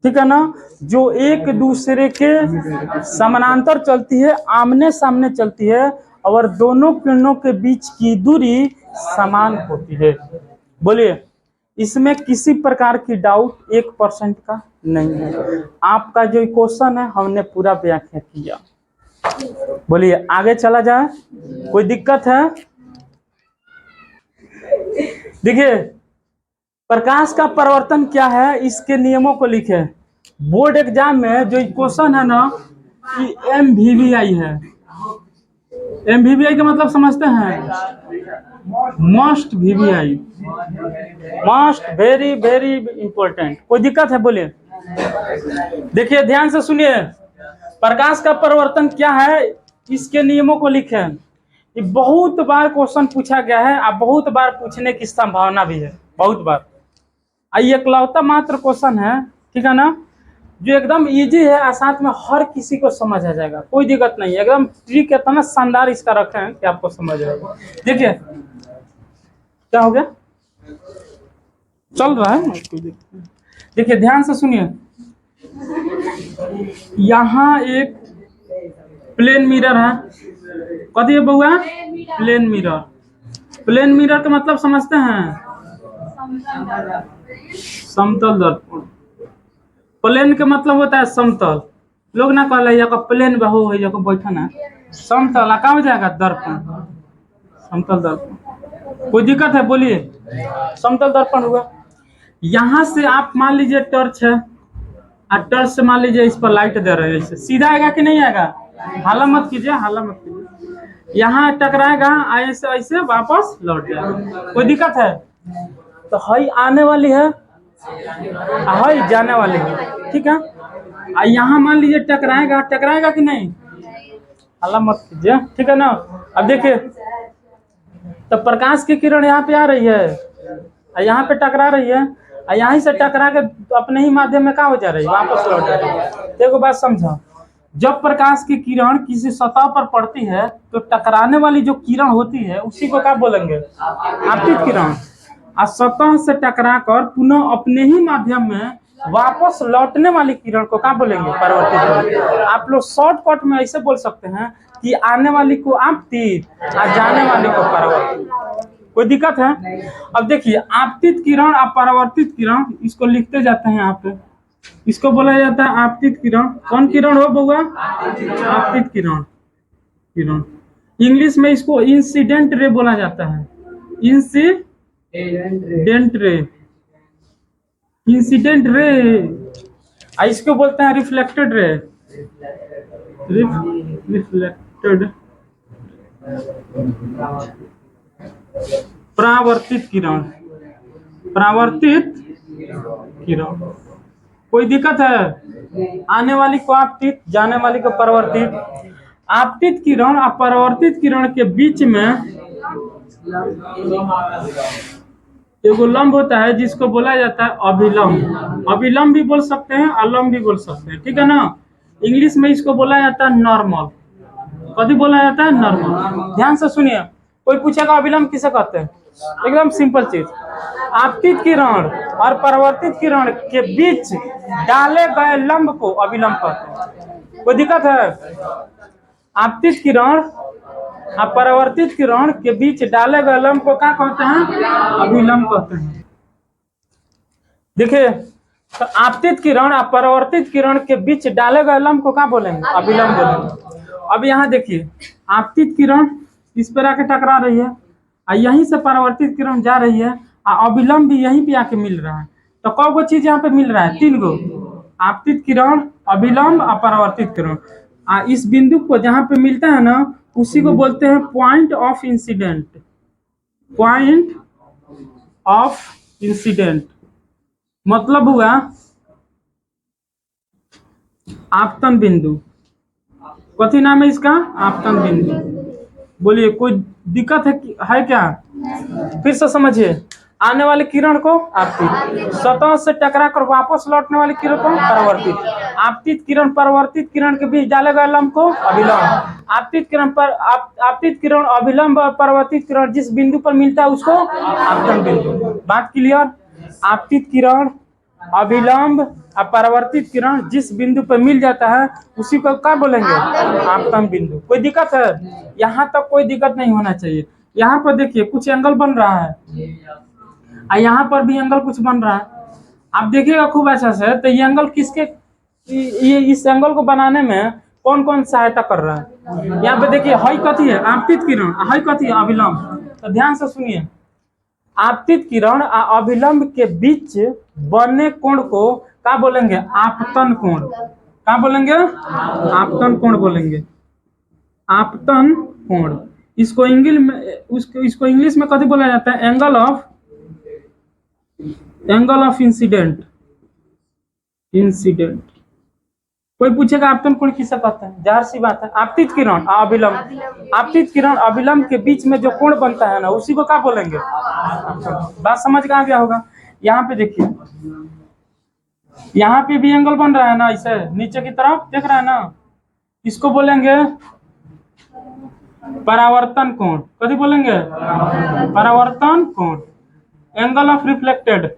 ठीक है ना, जो एक दूसरे के समानांतर चलती है, आमने सामने चलती है, और दोनों किरणों के बीच की दूरी समान होती है। बोलिए, इसमें किसी प्रकार की डाउट 1% का नहीं है। आपका जो क्वेश्चन है हमने पूरा व्याख्या किया। बोलिए, आगे चला जाए, कोई दिक्कत है? देखिए, प्रकाश का परिवर्तन क्या है, इसके नियमों को लिखे। बोर्ड एग्जाम में जो क्वेश्चन है ना, MVVI है। MVVI का मतलब समझते हैं, must VVI, must very very important. कोई दिक्कत है? बोलिए। देखिए ध्यान से सुनिए, प्रकाश का परिवर्तन क्या है, इसके नियमों को लिखें। ये बहुत बार क्वेश्चन पूछा गया है, आप बहुत बार पूछने की संभावना भी है, बहुत बार। ये एकलौता मात्र क्वेश्चन है, ठीक है ना, जो एकदम इजी है और साथ में हर किसी को समझ आ जाएगा, कोई दिक्कत नहीं है। एकदम ट्रिक इतना शानदार इसका रखे हैं कि आपको समझ आएगा। देखिए क्या हो गया, चल रहा है। देखिए ध्यान से सुनिए, यहाँ एक प्लेन मिरर है। कथी है बउआ? Plane mirror. प्लेन मिरर का मतलब समझते हैं, समतल दर्पण। प्लेन का मतलब होता है समतल। लोग ना कहले या प्लेन बहु है या बैठा ना, समतल का हो जाएगा दर्पण, समतल दर्पण। कोई दिक्कत है? बोलिए। समतल दर्पण हुआ। यहाँ से आप मान लीजिए टॉर्च है, और टॉर्च से मान लीजिए इस पर लाइट दे रहे हैं, सीधा आएगा कि नहीं आएगा? हाला मत कीजिए, हाला मत कीजिए। यहाँ टकराएगा, ऐसे ऐसे वापस लौट जाएगा। कोई दिक्कत है? तो हई आने वाली है, हई जाने वाली है, ठीक है। यहाँ मान लीजिए टकराएगा, टकराएगा कि नहीं? हाला मत कीजिए, ठीक है ना। अब देखिए, तो प्रकाश की किरण यहाँ पे आ रही है, यहाँ पे टकरा रही है, यहीं से टकरा के अपने ही माध्यम में क्या हो जा रही है, वापस लौट जा रही है। देखो बात समझो, जब प्रकाश की किरण किसी सतह पर पड़ती है तो टकराने वाली जो किरण होती है उसी को क्या बोलेंगे, आपतित किरण। और सतह से टकराकर पुनः अपने ही माध्यम में वापस लौटने वाली किरण को क्या बोलेंगे, परावर्तित किरण। आप लोग शॉर्टकट में ऐसे बोल सकते हैं कि आने वाली को आपतित और जाने वाली को परावर्तित। कोई दिक्कत है? अब देखिए आपतित किरण और परावर्तित किरण, इसको लिखते जाते हैं यहाँ पे। इसको बोला जाता है आपतित किरण। कौन किरण हो बउआ? आपतित किरण। किरण इंग्लिश में इसको इंसिडेंट रे बोला जाता है। Incident ray, incident ray. इसको बोलते हैं रिफ्लेक्टेड रे। रिफ्लेक्टेड। परावर्तित किरण, परावर्तित किरण। कोई दिक्कत है? आने वाली को आपतित, जाने वाली को परावर्तित। आपतित किरण और परावर्तित किरण के बीच में एगो लंब होता है जिसको बोला जाता है अभिलंब। अभिलंब भी बोल सकते हैं, अलंब भी बोल सकते हैं, ठीक है ना। इंग्लिश में इसको बोला जाता है नॉर्मल। कभी बोला जाता है नॉर्मल। ध्यान से सुनिए, कोई पूछेगा अभिलंब किसे कहते हैं? एकदम सिंपल चीज, आपतित किरण और परावर्तित किरण के बीच डाले गए लंब को अभिलंब कहते हैं। कोई दिक्कत है? आपतित किरण और परावर्तित किरण के बीच डाले गए लंब को क्या कहते हैं? अभिलंब कहते हैं। देखिए, तो आपतित किरण और परावर्तित किरण के बीच डाले गए लंब को क्या बोलेंगे? अभिलंब बोलेंगे। अब यहाँ देखिए, आपतित किरण इस पर आके टकरा रही है और यहीं से परावर्तित किरण जा रही है और अभिलंब भी यहीं पे आके मिल रहा है। तो कौ गो चीज यहाँ पे मिल रहा है? 3 गो। आपतित किरण, अभिलंब और परावर्तित किरण। इस बिंदु को जहाँ पे मिलता है ना, उसी को बोलते हैं point of incident. Point of incident मतलब हुआ आपतन बिंदु। कथी नाम है इसका? आपतन बिंदु। बोलिए, कोई दिक्कत है क्या? फिर से समझिए, आने वाले किरण को आपतित, सतह से टकरा कर वापस लौटने वाली किरण को परावर्तित। आपतित किरण परावर्तित किरण के बीच डाले गए लंब को अभिलंब। आपतित किरण पर आपतित किरण, अभिलंब और परावर्तित किरण जिस बिंदु पर मिलता है उसको आपतन बिंदु। बात क्लियर? आपतित किरण, अभिलंब और परावर्तित किरण जिस बिंदु पर मिल जाता है उसी को क्या बोलेंगे? आपतन बिंदु। कोई दिक्कत है? यहाँ तक कोई दिक्कत नहीं होना चाहिए। यहाँ पर देखिए कुछ एंगल बन रहा है और यहाँ पर भी एंगल कुछ बन रहा है। आप देखिएगा खूब अच्छा से, तो ये एंगल किसके, ये इस एंगल को बनाने में कौन कौन सहायता कर रहा है? यहाँ पे देखिए, हई कथी है? आपतित किरण, हई कथी है? अभिलंब। तो ध्यान से सुनिए, आपतित किरण और अभिलंब के बीच बने कोण को क्या बोलेंगे? आपतन कोण। क्या बोलेंगे? आपतन कोण बोलेंगे। आपतन कोण। इसको इंग्लिश में कथी बोला जाता है? Angle of incident. इंसिडेंट। कोई पूछेगा आपतन कोण किसे कहते हैं? जाहिर सी बात है, आपतित किरण और अभिलंब। आपतित किरण अभिलंब के बीच में जो कोण बनता है ना, उसी को क्या बोलेंगे? बात समझ में आ गया होगा। यहाँ पे देखिए, यहाँ पे भी एंगल बन रहा है ना, इसे नीचे की तरफ देख रहा है ना, इसको बोलेंगे परावर्तन कोण। कभी बोलेंगे? परावर्तन कोण। Angle of reflected.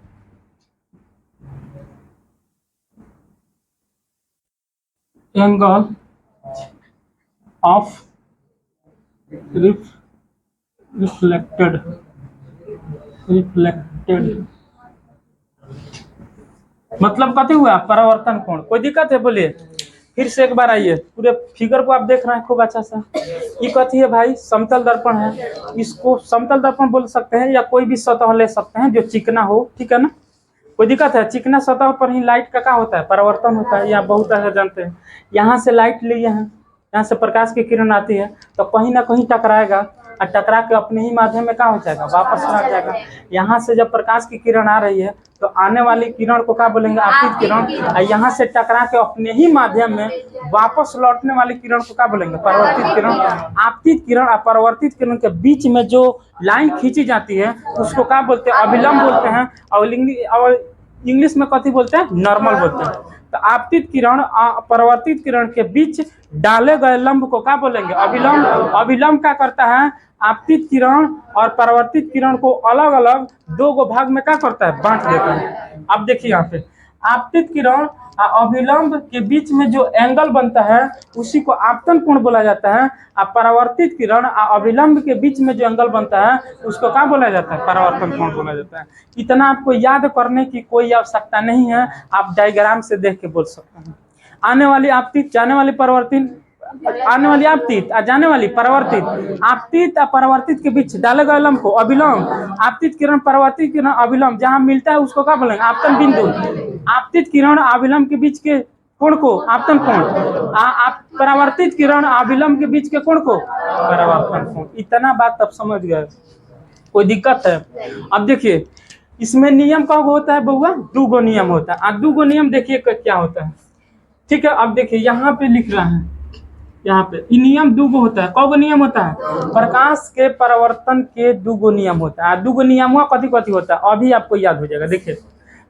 Angle of reflected. Reflected मतलब कथी हुआ? परावर्तन कोण। कोई दिक्कत है? बोलिए फिर से एक बार आइए, पूरे फिगर को आप देख रहे हैं खूब अच्छा सा। ये कथी है भाई? समतल दर्पण है। इसको समतल दर्पण बोल सकते हैं या कोई भी सतह ले सकते हैं जो चिकना हो, ठीक है ना। कोई दिक्कत है? चिकना सतह पर ही लाइट का क्या होता है? परावर्तन होता है। या बहुत ऐसा जानते हैं, यहाँ से लाइट लिए हैं, यहाँ से प्रकाश की किरण आती है तो कहीं ना कहीं टकराएगा और टकरा के अपने ही माध्यम में क्या हो जाएगा? वापस आ जाएगा। यहाँ से जब प्रकाश की किरण आ रही है तो आने वाली किरण को क्या बोलेंगे? आपतित किरण। और यहाँ से टकरा के अपने ही माध्यम में वापस लौटने वाली किरण को क्या बोलेंगे? परावर्तित किरण। आपतित किरण और परावर्तित किरण के बीच में जो लाइन खींची जाती है उसको क्या बोलते हैं? अभिलंब बोलते हैं। और इंग्लिश में कथी बोलते हैं? नॉर्मल बोलते हैं। तो आपतित किरण परावर्तित किरण के बीच डाले गए लंब को क्या बोलेंगे? अभिलंब। अभिलंब क्या करता है? आपतित किरण और परावर्तित किरण को अलग अलग 2 गो भाग में क्या करता है? बांट देता है। अब देखिए यहाँ पे आपतित किरण और अभिलंब के बीच में जो एंगल बनता है उसी को आपतन कोण बोला जाता है। और परावर्तित किरण और अभिलंब के बीच में जो एंगल बनता है उसको क्या बोला जाता है? परावर्तन कोण बोला जाता है। इतना आपको याद करने की कोई आवश्यकता नहीं है, आप डायग्राम से देख के बोल सकते हैं। आने वाली आपतित, जाने वाली परावर्तित, आने वाली आपतित और जाने वाली परावर्तित, आपतित और परावर्तित के बीच डाले गए लंब को अभिलंब, आपतित किरण परावर्तित किरण अभिलंब जहां मिलता है उसको क्या बोलेंगे? आपतन बिंदु। आपतित किरण अभिलंब के बीच के कोण को आपतन कोण, आप परावर्तित किरण अभिलंब के बीच के कोण को परावर्तन कोण। इतना बात अब समझ गए, कोई दिक्कत है? अब देखिए इसमें नियम कब होता है बउआ? 2 गो नियम होता है। 2 गो नियम देखिए क्या होता है, ठीक है। अब देखिए यहाँ पे लिख रहा है, यहाँ पे नियम 2 गो होता है। कौ गो नियम होता है? प्रकाश के परावर्तन के 2 गो नियम होता है। 2 गो नियम हुआ कथी कथी होता है अभी आपको याद हो जाएगा। देखिए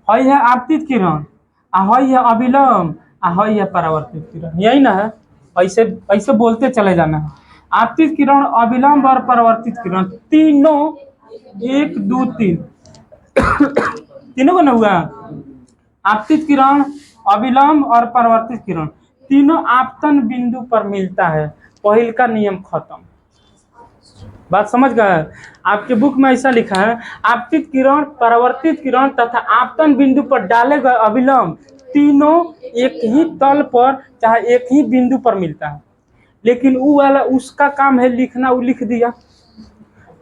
हई है आपतित किरण, हई है अभिलंब, हई है परावर्तित किरण, यही ना है? ऐसे ऐसे बोलते चले जाना है। आपतित किरण, अभिलंब और परावर्तित किरण तीनों 1 2 3 तीनों को ना हुआ। आपतित किरण, अभिलंब और परावर्तित किरण तीनों आपतन बिंदु पर मिलता है। पहल का नियम खत्म। बात समझ गए? आपके बुक में ऐसा लिखा है, आपतित किरण, परावर्तित किरण तथा आपतन बिंदु पर डाले गए अभिलंब तीनों एक ही तल पर चाहे एक ही बिंदु पर मिलता है। लेकिन वो वाला उसका काम है लिखना, वो लिख दिया।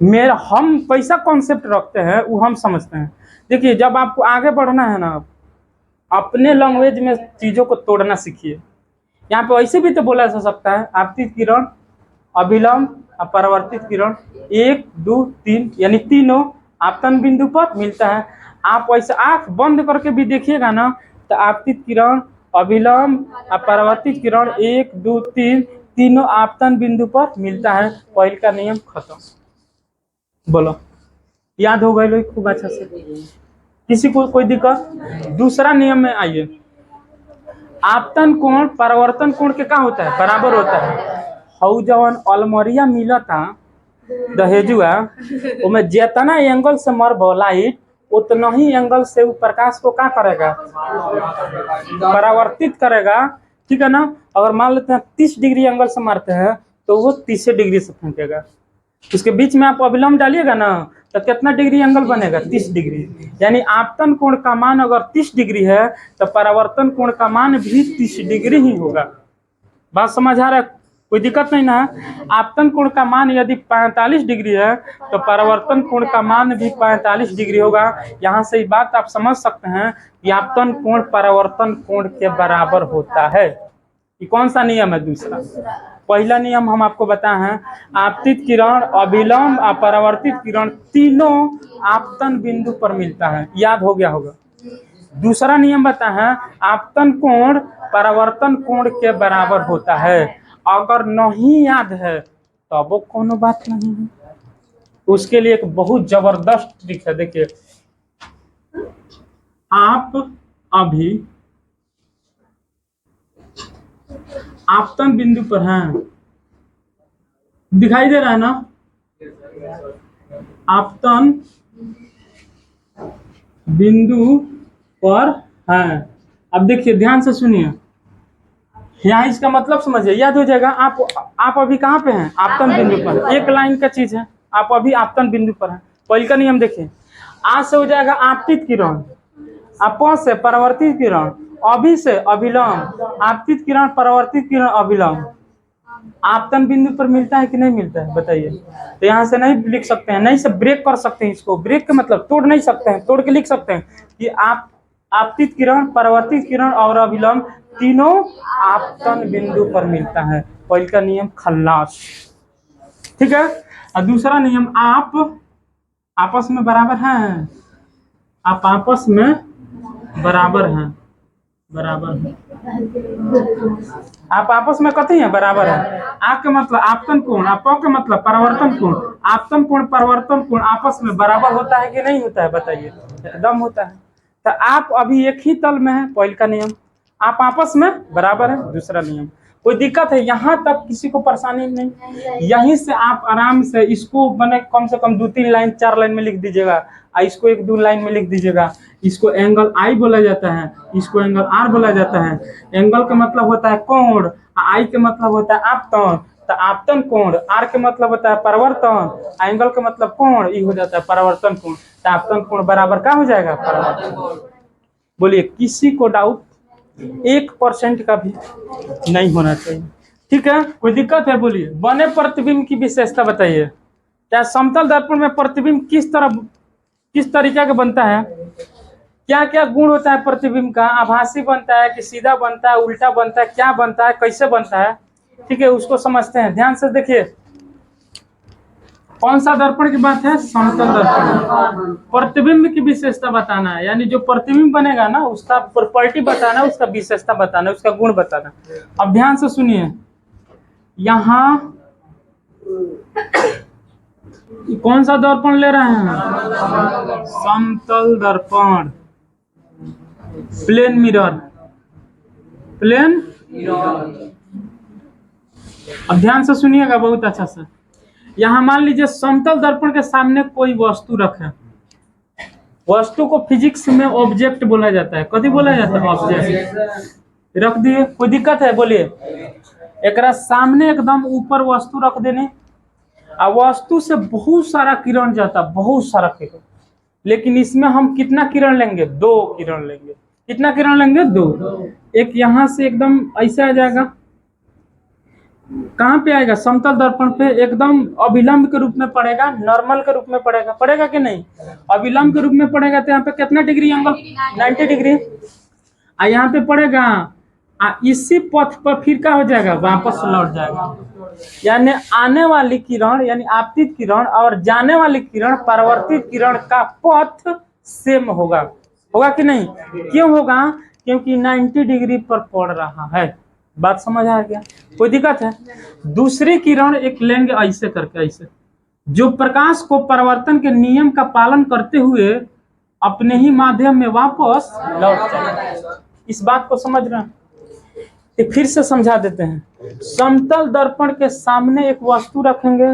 मेरा हम कैसा कॉन्सेप्ट रखते हैं वो हम समझते हैं। देखिए जब आपको आगे बढ़ना है ना, अपने लैंग्वेज में चीज़ों को तोड़ना सीखिए। यहाँ पे ऐसे भी तो बोला जा सकता है आपतित किरण, अभिलंब और परावर्तित किरण 1 2 3 यानी तीनों आपतन बिंदु पर मिलता है। आप ऐसे आंख बंद करके भी देखिएगा ना तो आपतित किरण, अभिलंब और परावर्तित किरण 1 2 3 तीनों आपतन बिंदु पर मिलता है। पहल का नियम खत्म। बोलो याद हो गए लोग खूब अच्छा से? किसी को कोई दिक्कत? दूसरा नियम में आइए। आपतन कोण परावर्तन कोण के का होता है? बराबर होता है। हऊ जवन अलमरिया मिलता दहेजुआ उसमें जितना एंगल से मरबो लाइट उतना ही एंगल से वो प्रकाश को क्या करेगा? परावर्तित करेगा, ठीक है ना? अगर मान लेते हैं 30 डिग्री एंगल से मारते हैं तो वो 30 डिग्री से फेंकेगा। उसके बीच में आप अभिलंब डालिएगा ना तो कितना डिग्री एंगल बनेगा? 30 डिग्री। यानी आपतन कोण का मान अगर 30 डिग्री है तो परावर्तन कोण का मान भी 30 डिग्री ही होगा। बात समझ आ रहा है? कोई दिक्कत नहीं ना? आपतन कोण का मान यदि 45 डिग्री है तो परावर्तन कोण का मान भी 45 डिग्री होगा। यहाँ से बात आप समझ सकते हैं कि आपतन कोण परावर्तन कोण के बराबर होता है। ये कौन सा नियम है? दूसरा। पहला नियम हम आपको बताए हैं, आपतित किरण, अभिलंब और परावर्तित किरण तीनों आपतन बिंदु पर मिलता है। याद हो गया होगा। दूसरा नियम बताए हैं, आपतन कोण परावर्तन कोण के बराबर होता है। अगर नहीं याद है तो वो कोनो बात नहीं है। उसके लिए एक बहुत जबरदस्त ट्रिक है। देखिए आप अभी आपतन बिंदु पर हैं, दिखाई दे रहा है ना? आपतन बिंदु पर हैं। अब देखिए ध्यान से सुनिए, यहाँ इसका मतलब समझिए, याद हो जाएगा। आप अभी कहाँ पे हैं? आपतन बिंदु पर। एक लाइन का चीज है, आप अभी आपतन बिंदु पर हैं। पहले का नियम देखिए, आज से हो जाएगा आपतित किरण, आप से परावर्तित किरण, अभी से अभिलंब, आपतित किरण, परावर्तित किरण, अभिलंब। आपतन बिंदु पर मिलता है कि नहीं मिलता है? बताइए। तो यहाँ से नहीं लिख सकते हैं, नहीं से ब्रेक कर सकते हैं। इसको ब्रेक का मतलब तोड़ नहीं सकते हैं, तोड़ के लिख सकते हैं कि आप आपतित किरण, परावर्तित किरण और अभिलंब तीनों आपतन बिंदु पर मिलता है। पहले का नियम खल्लास, ठीक है। और दूसरा नियम, आप आपस में बराबर हैं, आप आपस में बराबर हैं, बराबर हैं। आप आपस में कथी है? बराबर है। आप के मतलब आपतन कोण, आप के मतलब परावर्तन कोण। आपतन कोण परावर्तन कोण आपस में बराबर होता है कि नहीं होता है? बताइए। एकदम होता है। तो आप अभी एक ही तल में है। पहले का नियम, आप आपस में बराबर है। दूसरा नियम, कोई दिक्कत है? यहाँ तक किसी को परेशानी नहीं? यहीं से आप आराम से इसको मैंने कम से कम 2-3 लाइन 4 लाइन में लिख दीजिएगा, इसको 1-2 लाइन में लिख दीजिएगा। इसको एंगल आई बोला जाता है, इसको एंगल आर बोला जाता है। एंगल का मतलब होता है कोण, आई के मतलब होता है आपतन, तो आपतन कोण, आर के मतलब होता है परिवर्तन, एंगल का मतलब कोण, ये हो जाता है परिवर्तन कोण। तो आपतन कोण बराबर क्या हो जाएगा? परिवर्तन कोण। बोलिए, किसी को डाउट 1% का भी नहीं होना चाहिए, ठीक है? कोई दिक्कत है? बोलिए, बने प्रतिबिंब की विशेषता बताइए। क्या समतल दर्पण में प्रतिबिंब किस तरीके का बनता है? क्या क्या गुण होता है प्रतिबिंब का? आभासी बनता है कि सीधा बनता है, उल्टा बनता है, क्या बनता है, कैसे बनता है? ठीक है, उसको समझते हैं। ध्यान से देखिए, कौन सा दर्पण की बात है? समतल दर्पण। प्रतिबिंब की विशेषता बताना है, यानी जो प्रतिबिंब बनेगा ना उसका प्रॉपर्टी बताना, उसका विशेषता बताना, उसका गुण बताना। अब ध्यान से सुनिए, यहाँ कौन सा दर्पण ले रहे हैं? समतल दर्पण, प्लेन मिरर, प्लेन। अब ध्यान से सुनिएगा बहुत अच्छा से। यहाँ मान लीजिए समतल दर्पण के सामने कोई वस्तु रखें, वस्तु को फिजिक्स में ऑब्जेक्ट बोला जाता है। कभी बोला जाता है? ऑब्जेक्ट। रख दिए, कोई दिक्कत है? बोलिए, एक सामने एकदम ऊपर वस्तु रख देने, और वस्तु से बहुत सारा किरण जाता, बहुत सारा किरण, लेकिन इसमें हम कितना किरण लेंगे? 2 किरण लेंगे। कितना किरण लेंगे? 2। एक यहाँ से एकदम ऐसे आ जाएगा, कहाँ पे आएगा? समतल दर्पण पे एकदम अभिलंब के रूप में पड़ेगा, नॉर्मल के रूप में पड़ेगा। पड़ेगा कि नहीं? अभिलंब के रूप में पड़ेगा तो यहाँ पे कितना डिग्री एंगल? 90 डिग्री। यहाँ पे पड़ेगा, इसी पथ पर फिर क्या हो जाएगा? वापस लौट जाएगा। यानी आने वाली किरण यानी आपतित किरण और जाने वाली किरण परावर्तित किरण का पथ सेम होगा। होगा कि नहीं? क्यों होगा? क्योंकि 90 डिग्री पर पड़ रहा है। बात समझ आ गया? कोई दिक्कत है? दूसरी किरण एक लेंगे ऐसे करके, ऐसे, जो प्रकाश को परावर्तन के नियम का पालन करते हुए अपने ही माध्यम में वापस लौट जाएगा। इस बात को समझ रहे हैं? फिर से समझा देते हैं। समतल दर्पण के सामने एक वस्तु रखेंगे,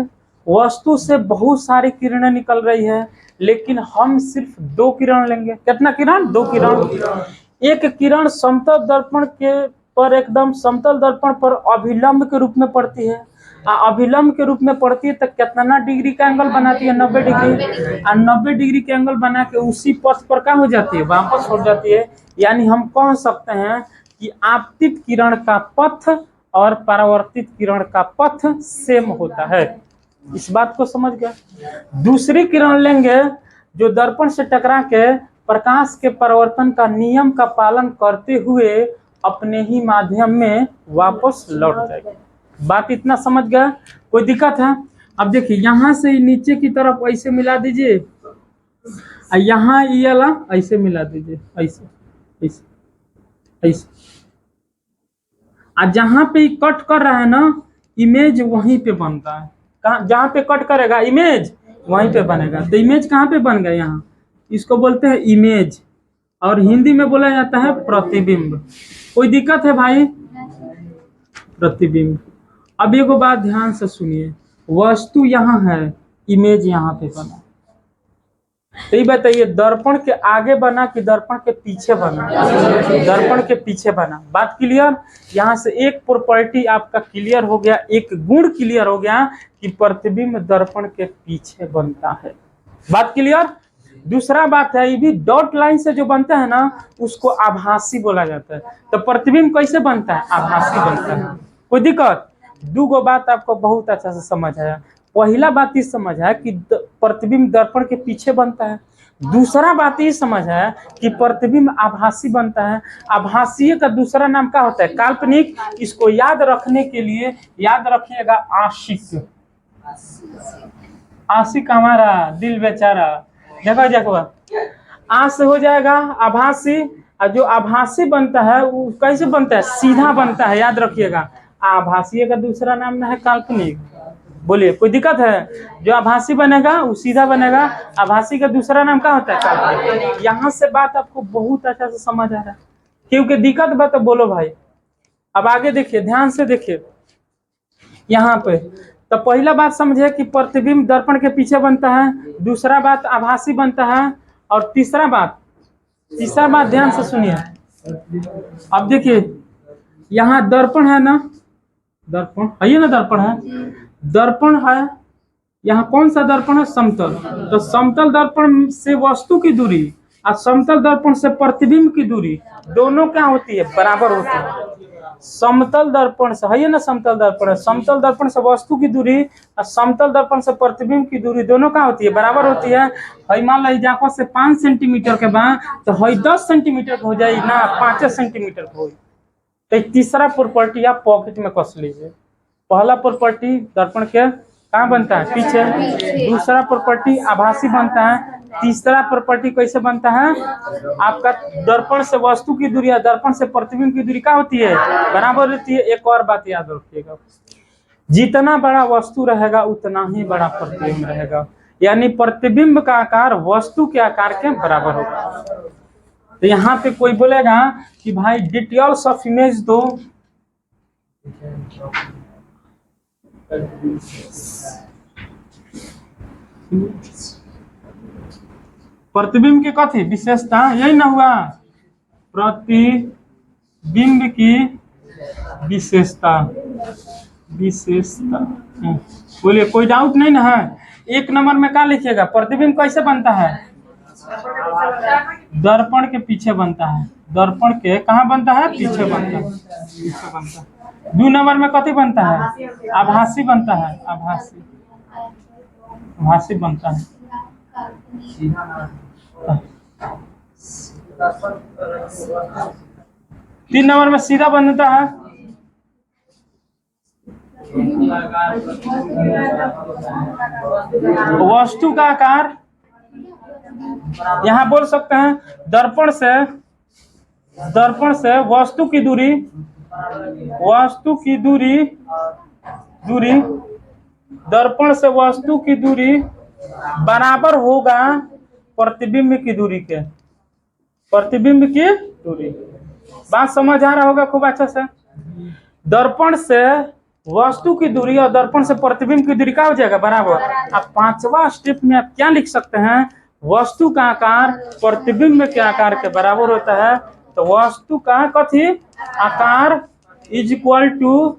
वस्तु से बहुत सारी किरणें निकल रही है, लेकिन हम सिर्फ 2 किरण लेंगे। कितना किरण? 2 किरण। एक किरण समतल दर्पण के पर एकदम समतल दर्पण पर अभिलंब के रूप में पड़ती है, अभिलंब के रूप में पड़ती है तो कितना डिग्री का एंगल बनाती है? 90 डिग्री। और 90 डिग्री के एंगल बना के उसी पथ पर क्या हो जाती है? वापस हो जाती है। यानी हम कह सकते हैं कि आपतित किरण का पथ और परावर्तित किरण का पथ सेम होता है। इस बात को समझ गए? दूसरी किरण लेंगे जो दर्पण से टकरा के प्रकाश के परावर्तन का नियम का पालन करते हुए अपने ही माध्यम में वापस लौट जाएगी। बात इतना समझ गया? कोई दिक्कत है? अब देखिए, यहाँ से नीचे की तरफ ऐसे मिला दीजिए, यहाँ ये वाला ऐसे मिला दीजिए, ऐसे ऐसे ऐसे। जहाँ पे कट कर रहा है ना, इमेज वहीं पे बनता है। कहाँ? जहाँ पे कट करेगा इमेज वहीं पे बनेगा। तो इमेज कहाँ पे बन गया? यहाँ। इसको बोलते हैं इमेज, और हिंदी में बोला जाता है प्रतिबिंब। कोई दिक्कत है भाई? प्रतिबिंब। अब एक बात ध्यान से सुनिए, वस्तु यहाँ है, इमेज यहाँ पे बना। तो ये बताइए, दर्पण के आगे बना कि दर्पण के पीछे बना? दर्पण के पीछे बना। बात क्लियर? यहाँ से एक प्रॉपर्टी आपका क्लियर हो गया, एक गुण क्लियर हो गया कि प्रतिबिंब दर्पण के पीछे बनता है। बात क्लियर? दूसरा बात है, ये भी डॉट लाइन से जो बनता है ना उसको आभासी बोला जाता है। तो प्रतिबिंब कैसे बनता है? आभासी बनता है। कोई दिक्कत? 2 बात आपको बहुत अच्छा से समझ आया। पहला बात ये समझ है कि प्रतिबिंब दर्पण के पीछे बनता है। दूसरा बात ये समझ है कि प्रतिबिंब आभासी बनता है। आभासीय का दूसरा नाम क्या होता है? काल्पनिक। इसको याद रखने के लिए याद रखिएगा आशिक। आशिक हमारा दिल बेचारा। देखो आ से हो जाएगा आभासी, और जो आभासी बनता है वो कैसे बनता है? सीधा बनता है। याद रखिएगा, आभासी का दूसरा नाम ना है काल्पनिक। बोलिए, कोई दिक्कत है? जो आभासी बनेगा वो सीधा बनेगा, आभासी का दूसरा नाम क्या होता है? काल्पनिक। यहाँ से बात आपको बहुत अच्छा से समझ आ रहा है? क्योंकि दिक्कत बात तो बोलो भाई। अब आगे देखिए, ध्यान से देखिए यहाँ पे। तो पहला बात समझे कि प्रतिबिंब दर्पण के पीछे बनता है, दूसरा बात आभासी बनता है, और तीसरा बात ध्यान से सुनिए। अब देखिए यहाँ दर्पण है ना, दर्पण है ये ना, दर्पण है। यहाँ कौन सा दर्पण है? समतल। तो समतल दर्पण से वस्तु की दूरी और समतल दर्पण से प्रतिबिंब की दूरी दोनों क्या होती है? बराबर होती है। समतल दर्पण से है ये ना, समतल दर्पण है, समतल दर्पण से वस्तु की दूरी और समतल दर्पण से प्रतिबिंब की दूरी दोनों क्या होती है? बराबर होती है। हई मान ली जाको से 5 सेंटीमीटर के बाद तो हई 10 सेंटीमीटर हो जाए ना, 5 सेंटीमीटर हो। तो तीसरा प्रॉपर्टी आप पॉकेट में कस लीजिए। पहला प्रॉपर्टी दर्पण के कहाँ बनता है? पीछे। दूसरा प्रॉपर्टी आभासी बनता है। तीसरा प्रॉपर्टी कैसे बनता है? आपका दर्पण से वस्तु की दूरी या दर्पण से प्रतिबिंब की दूरी क्या होती है? बराबर होती है। एक और बात याद रखिएगा, जितना बड़ा वस्तु रहेगा उतना ही बड़ा प्रतिबिंब रहेगा, यानी प्रतिबिंब का आकार वस्तु के आकार के बराबर होगा। तो यहाँ पे कोई बोलेगा कि भाई डिटेल्स ऑफ इमेज दो, प्रतिबिंब की कथी विशेषता? यही ना हुआ, प्रतिबिंब की विशेषता। बोलिए, कोई डाउट नहीं ना है? 1 नंबर में क्या लिखिएगा? प्रतिबिंब कैसे बनता है? दर्पण के पीछे बनता है। दर्पण के कहाँ बनता है? पीछे बनता है। 2 नंबर में कथी बनता है? आभासी बनता है। आभासी बनता है। 3 नंबर में सीधा बनता है। वस्तु का आकार यहाँ बोल सकते हैं, दर्पण से वस्तु की दूरी दर्पण से वस्तु की दूरी बराबर होगा प्रतिबिंब की दूरी के। प्रतिबिंब की दूरी, बात समझ आ रहा होगा खूब अच्छा से। दर्पण से वस्तु की दूरी और दर्पण से प्रतिबिंब की दूरी क्या हो जाएगा? बराबर। अब 5वां स्टेप में आप क्या लिख सकते हैं? वस्तु का आकार प्रतिबिंब के आकार के बराबर होता है। तो वस्तु का कथी आकार इज इक्वल टू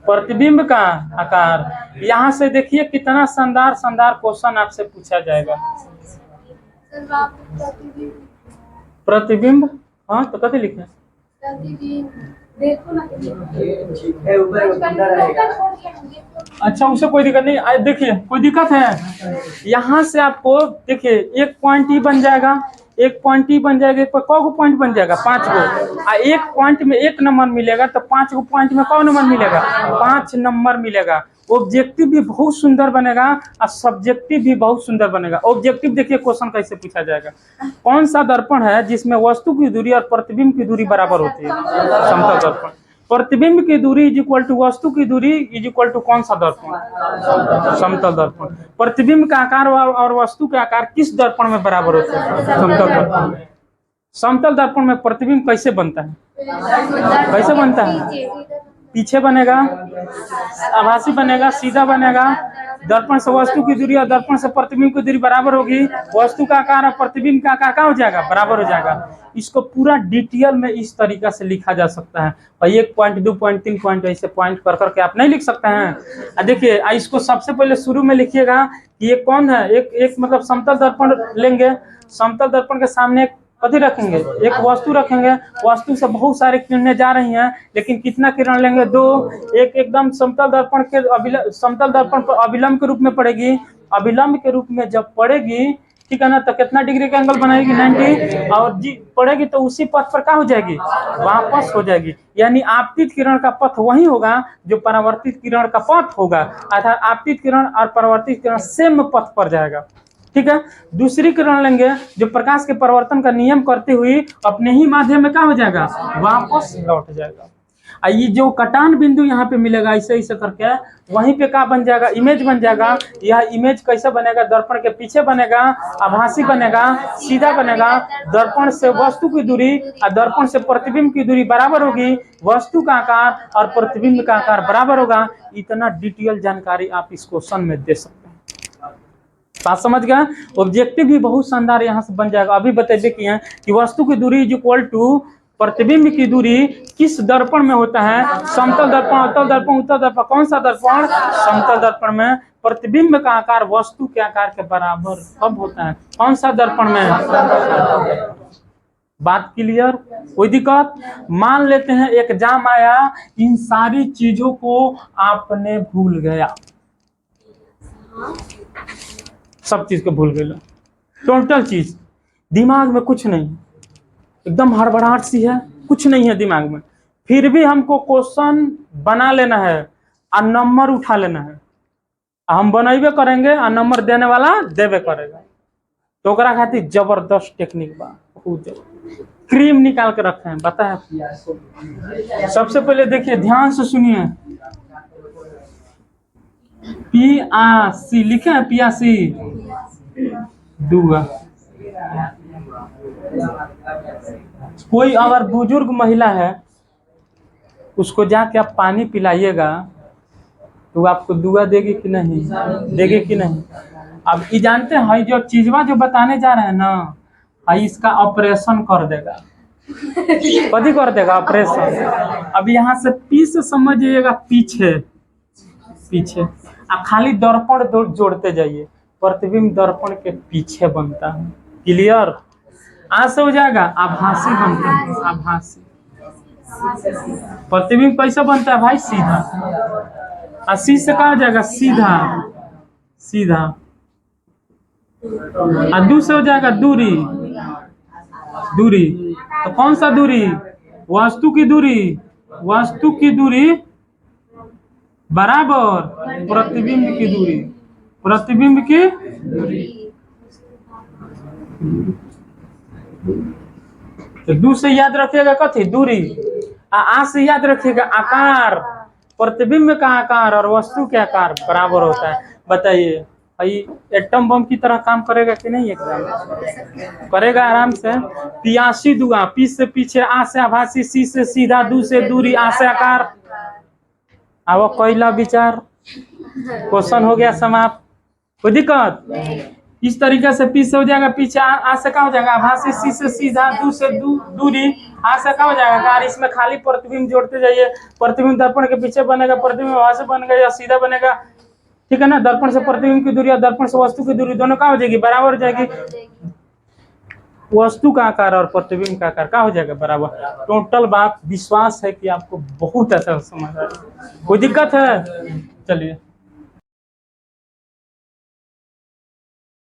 प्रतिबिंब का आकार। यहाँ से देखिए कितना शानदार क्वेश्चन आपसे पूछा जाएगा। प्रतिबिंब, हाँ तो कथी लिखे? अच्छा, उसे कोई दिक्कत नहीं। देखिए कोई दिक्कत है? यहाँ से आपको देखिए एक पॉइंट ही बन जाएगा, एक पॉइंट ही बन जाएगा। कौ पॉइंट बन जाएगा? 5 गो। एक पॉइंट में 1 नंबर मिलेगा, तो 5 गो पॉइंट में कौ नंबर मिलेगा? 5 नंबर मिलेगा। ऑब्जेक्टिव भी बहुत सुंदर बनेगा और सब्जेक्टिव भी बहुत सुंदर बनेगा। ऑब्जेक्टिव देखिए क्वेश्चन कैसे पूछा जाएगा। कौन सा दर्पण है जिसमें वस्तु की दूरी और प्रतिबिंब की दूरी बराबर होती है? समतल दर्पण। प्रतिबिंब की दूरी इज इक्वल टू वस्तु की दूरी इज इक्वल टू कौन सा दर्पण? समतल दर्पण। प्रतिबिंब का आकार और वस्तु का आकार किस दर्पण में बराबर होते हैं? समतल दर्पण में। समतल दर्पण में प्रतिबिंब कैसे बनता है? कैसे बनता है? पीछे बनेगा, आभासी बनेगा, सीधा बनेगा। दर्पण से वस्तु की दूरी और दर्पण से प्रतिबिंब की दूरी बराबर होगी। वस्तु का आकार और प्रतिबिंब का आकार क्या हो जाएगा? बराबर हो जाएगा। इसको पूरा डिटेल में इस तरीका से लिखा जा सकता है। और 1 पॉइंट 2 पॉइंट 3 पॉइंट ऐसे पॉइंट कर करके आप नहीं लिख सकते हैं। देखिए इसको सबसे पहले शुरू में लिखिएगा कि ये कौन है। एक मतलब समतल दर्पण लेंगे, समतल दर्पण के सामने कथी रखेंगे? एक वस्तु रखेंगे। वस्तु से बहुत सारे किरणें जा रही हैं, लेकिन कितना किरण लेंगे? 2। एक एकदम समतल दर्पण के समतल दर्पण पर अभिलंब के रूप में पड़ेगी। अभिलंब के रूप में जब पड़ेगी, ठीक है ना, तो कितना डिग्री का एंगल बनाएगी? 90। और जी पड़ेगी तो उसी पथ पर क्या हो जाएगी? वापस हो जाएगी। यानी आपतित किरण का पथ वही होगा जो परावर्तित किरण का पथ होगा। अर्थात आपतित किरण और परावर्तित किरण सेम पथ पर जाएगा। ठीक है। दूसरी किरण लेंगे जो प्रकाश के परिवर्तन का नियम करते हुए अपने ही माध्यम में क्या हो जाएगा? वापस लौट जाएगा। ये जो कटान बिंदु यहाँ पे मिलेगा ऐसे ऐसे करके, वहीं पे क्या बन जाएगा, इमेज बन जाएगा। यह इमेज कैसे बनेगा, दर्पण के पीछे बनेगा, आभासी बनेगा, सीधा बनेगा। दर्पण से वस्तु की दूरी और दर्पण से प्रतिबिंब की दूरी बराबर होगी, वस्तु का आकार और प्रतिबिंब का आकार बराबर होगा। इतना डिटेल जानकारी आप इस क्वेश्चन में दे सकते हैं। बात समझ गया। ऑब्जेक्टिव भी बहुत शानदार यहाँ से बन जाएगा। अभी बता देखिए कि वस्तु की दूरी इज इक्वल टू प्रतिबिंब की दूरी किस दर्पण में होता है, समतल दर्पण, अवतल दर्पण, उत्तल दर्पण। कौन सा दर्पण, समतल दर्पण में प्रतिबिंब का आकार वस्तु के आकार के बराबर कब होता है, कौन सा दर्पण में। बात क्लियर, कोई दिक्कत। मान लेते हैं एग्जाम आया, इन सारी चीजों को आपने भूल गया, सब चीज को भूल गए, टोटल चीज दिमाग में कुछ नहीं, एकदम हड़बड़ाहट सी है, कुछ नहीं है दिमाग में। फिर भी हमको क्वेश्चन बना लेना है और नंबर उठा लेना है। हम बनैबे करेंगे और नंबर देने वाला देवे करेगा। तो ओकरा खातिर जबरदस्त टेक्निक बा, बहुत क्रीम निकाल के रखे हैं, पता है। सबसे पहले देखिए, ध्यान से सुनिए, PAC लिखे हैं, PAC दूगा। कोई अगर बुजुर्ग महिला है, उसको जाके आप पानी पिलाइएगा तो आपको दुआ देगी कि नहीं, देगी कि नहीं। अब ये जानते हैं जो चीजवा जो बताने जा रहे हैं ना, इसका ऑपरेशन कर देगा। कभी कर देगा ऑपरेशन। अब यहाँ से पी से समझिएगा, पीछे पीछे खाली दर्पण जोड़ते जाइए, प्रतिबिंब दर्पण के पीछे बनता है। क्लियर, आज से हो जाएगा। आभासी बनता है, आभासी। प्रतिबिंब कैसे बनता है भाई, सीधा। सी से कहा जाएगा सीधा, सीधा। दू से हो जाएगा दूरी, दूरी। तो कौन सा दूरी, वस्तु की दूरी, वस्तु की दूरी बराबर प्रतिबिंब की दूरी, प्रतिबिंब की दूरी। तो दू से याद रखिएगा कथी, दूरी। आ से याद रखिएगा आकार, प्रतिबिंब का आकार और वस्तु के आकार बराबर होता है। बताइए एटम बम की तरह काम करेगा कि नहीं, एग्जाम करेगा आराम से। 83 दुआ, पी से पीछे, आ से आभासी, सी से सीधा, दू से दूरी, आ से आकार। अब कोयला विचार, क्वेश्चन हो गया समाप्त। कोई दिक्कत। इस तरीके से पी से हो जाएगा पीछे, आ से क्या हो जाएगा आभासी, सी से सीधा, दू से दूरी, आ से क्या हो जाएगा आकार। इसमें खाली प्रतिबिंब जोड़ते जाइए, प्रतिबिंब दर्पण के पीछे बनेगा, प्रतिबिंब वहां से बनेगा या सीधा बनेगा, ठीक है ना। दर्पण से प्रतिबिंब की दूरी और दर्पण से वस्तु की दूरी दोनों क्या हो जाएगी, बराबर हो जाएगी। वस्तु का आकार और प्रतिबिंब का आकार क्या हो जाएगा, बराबर। टोटल बात विश्वास है कि आपको बहुत अच्छा समझ आ रहा है। कोई दिक्कत है, चलिए।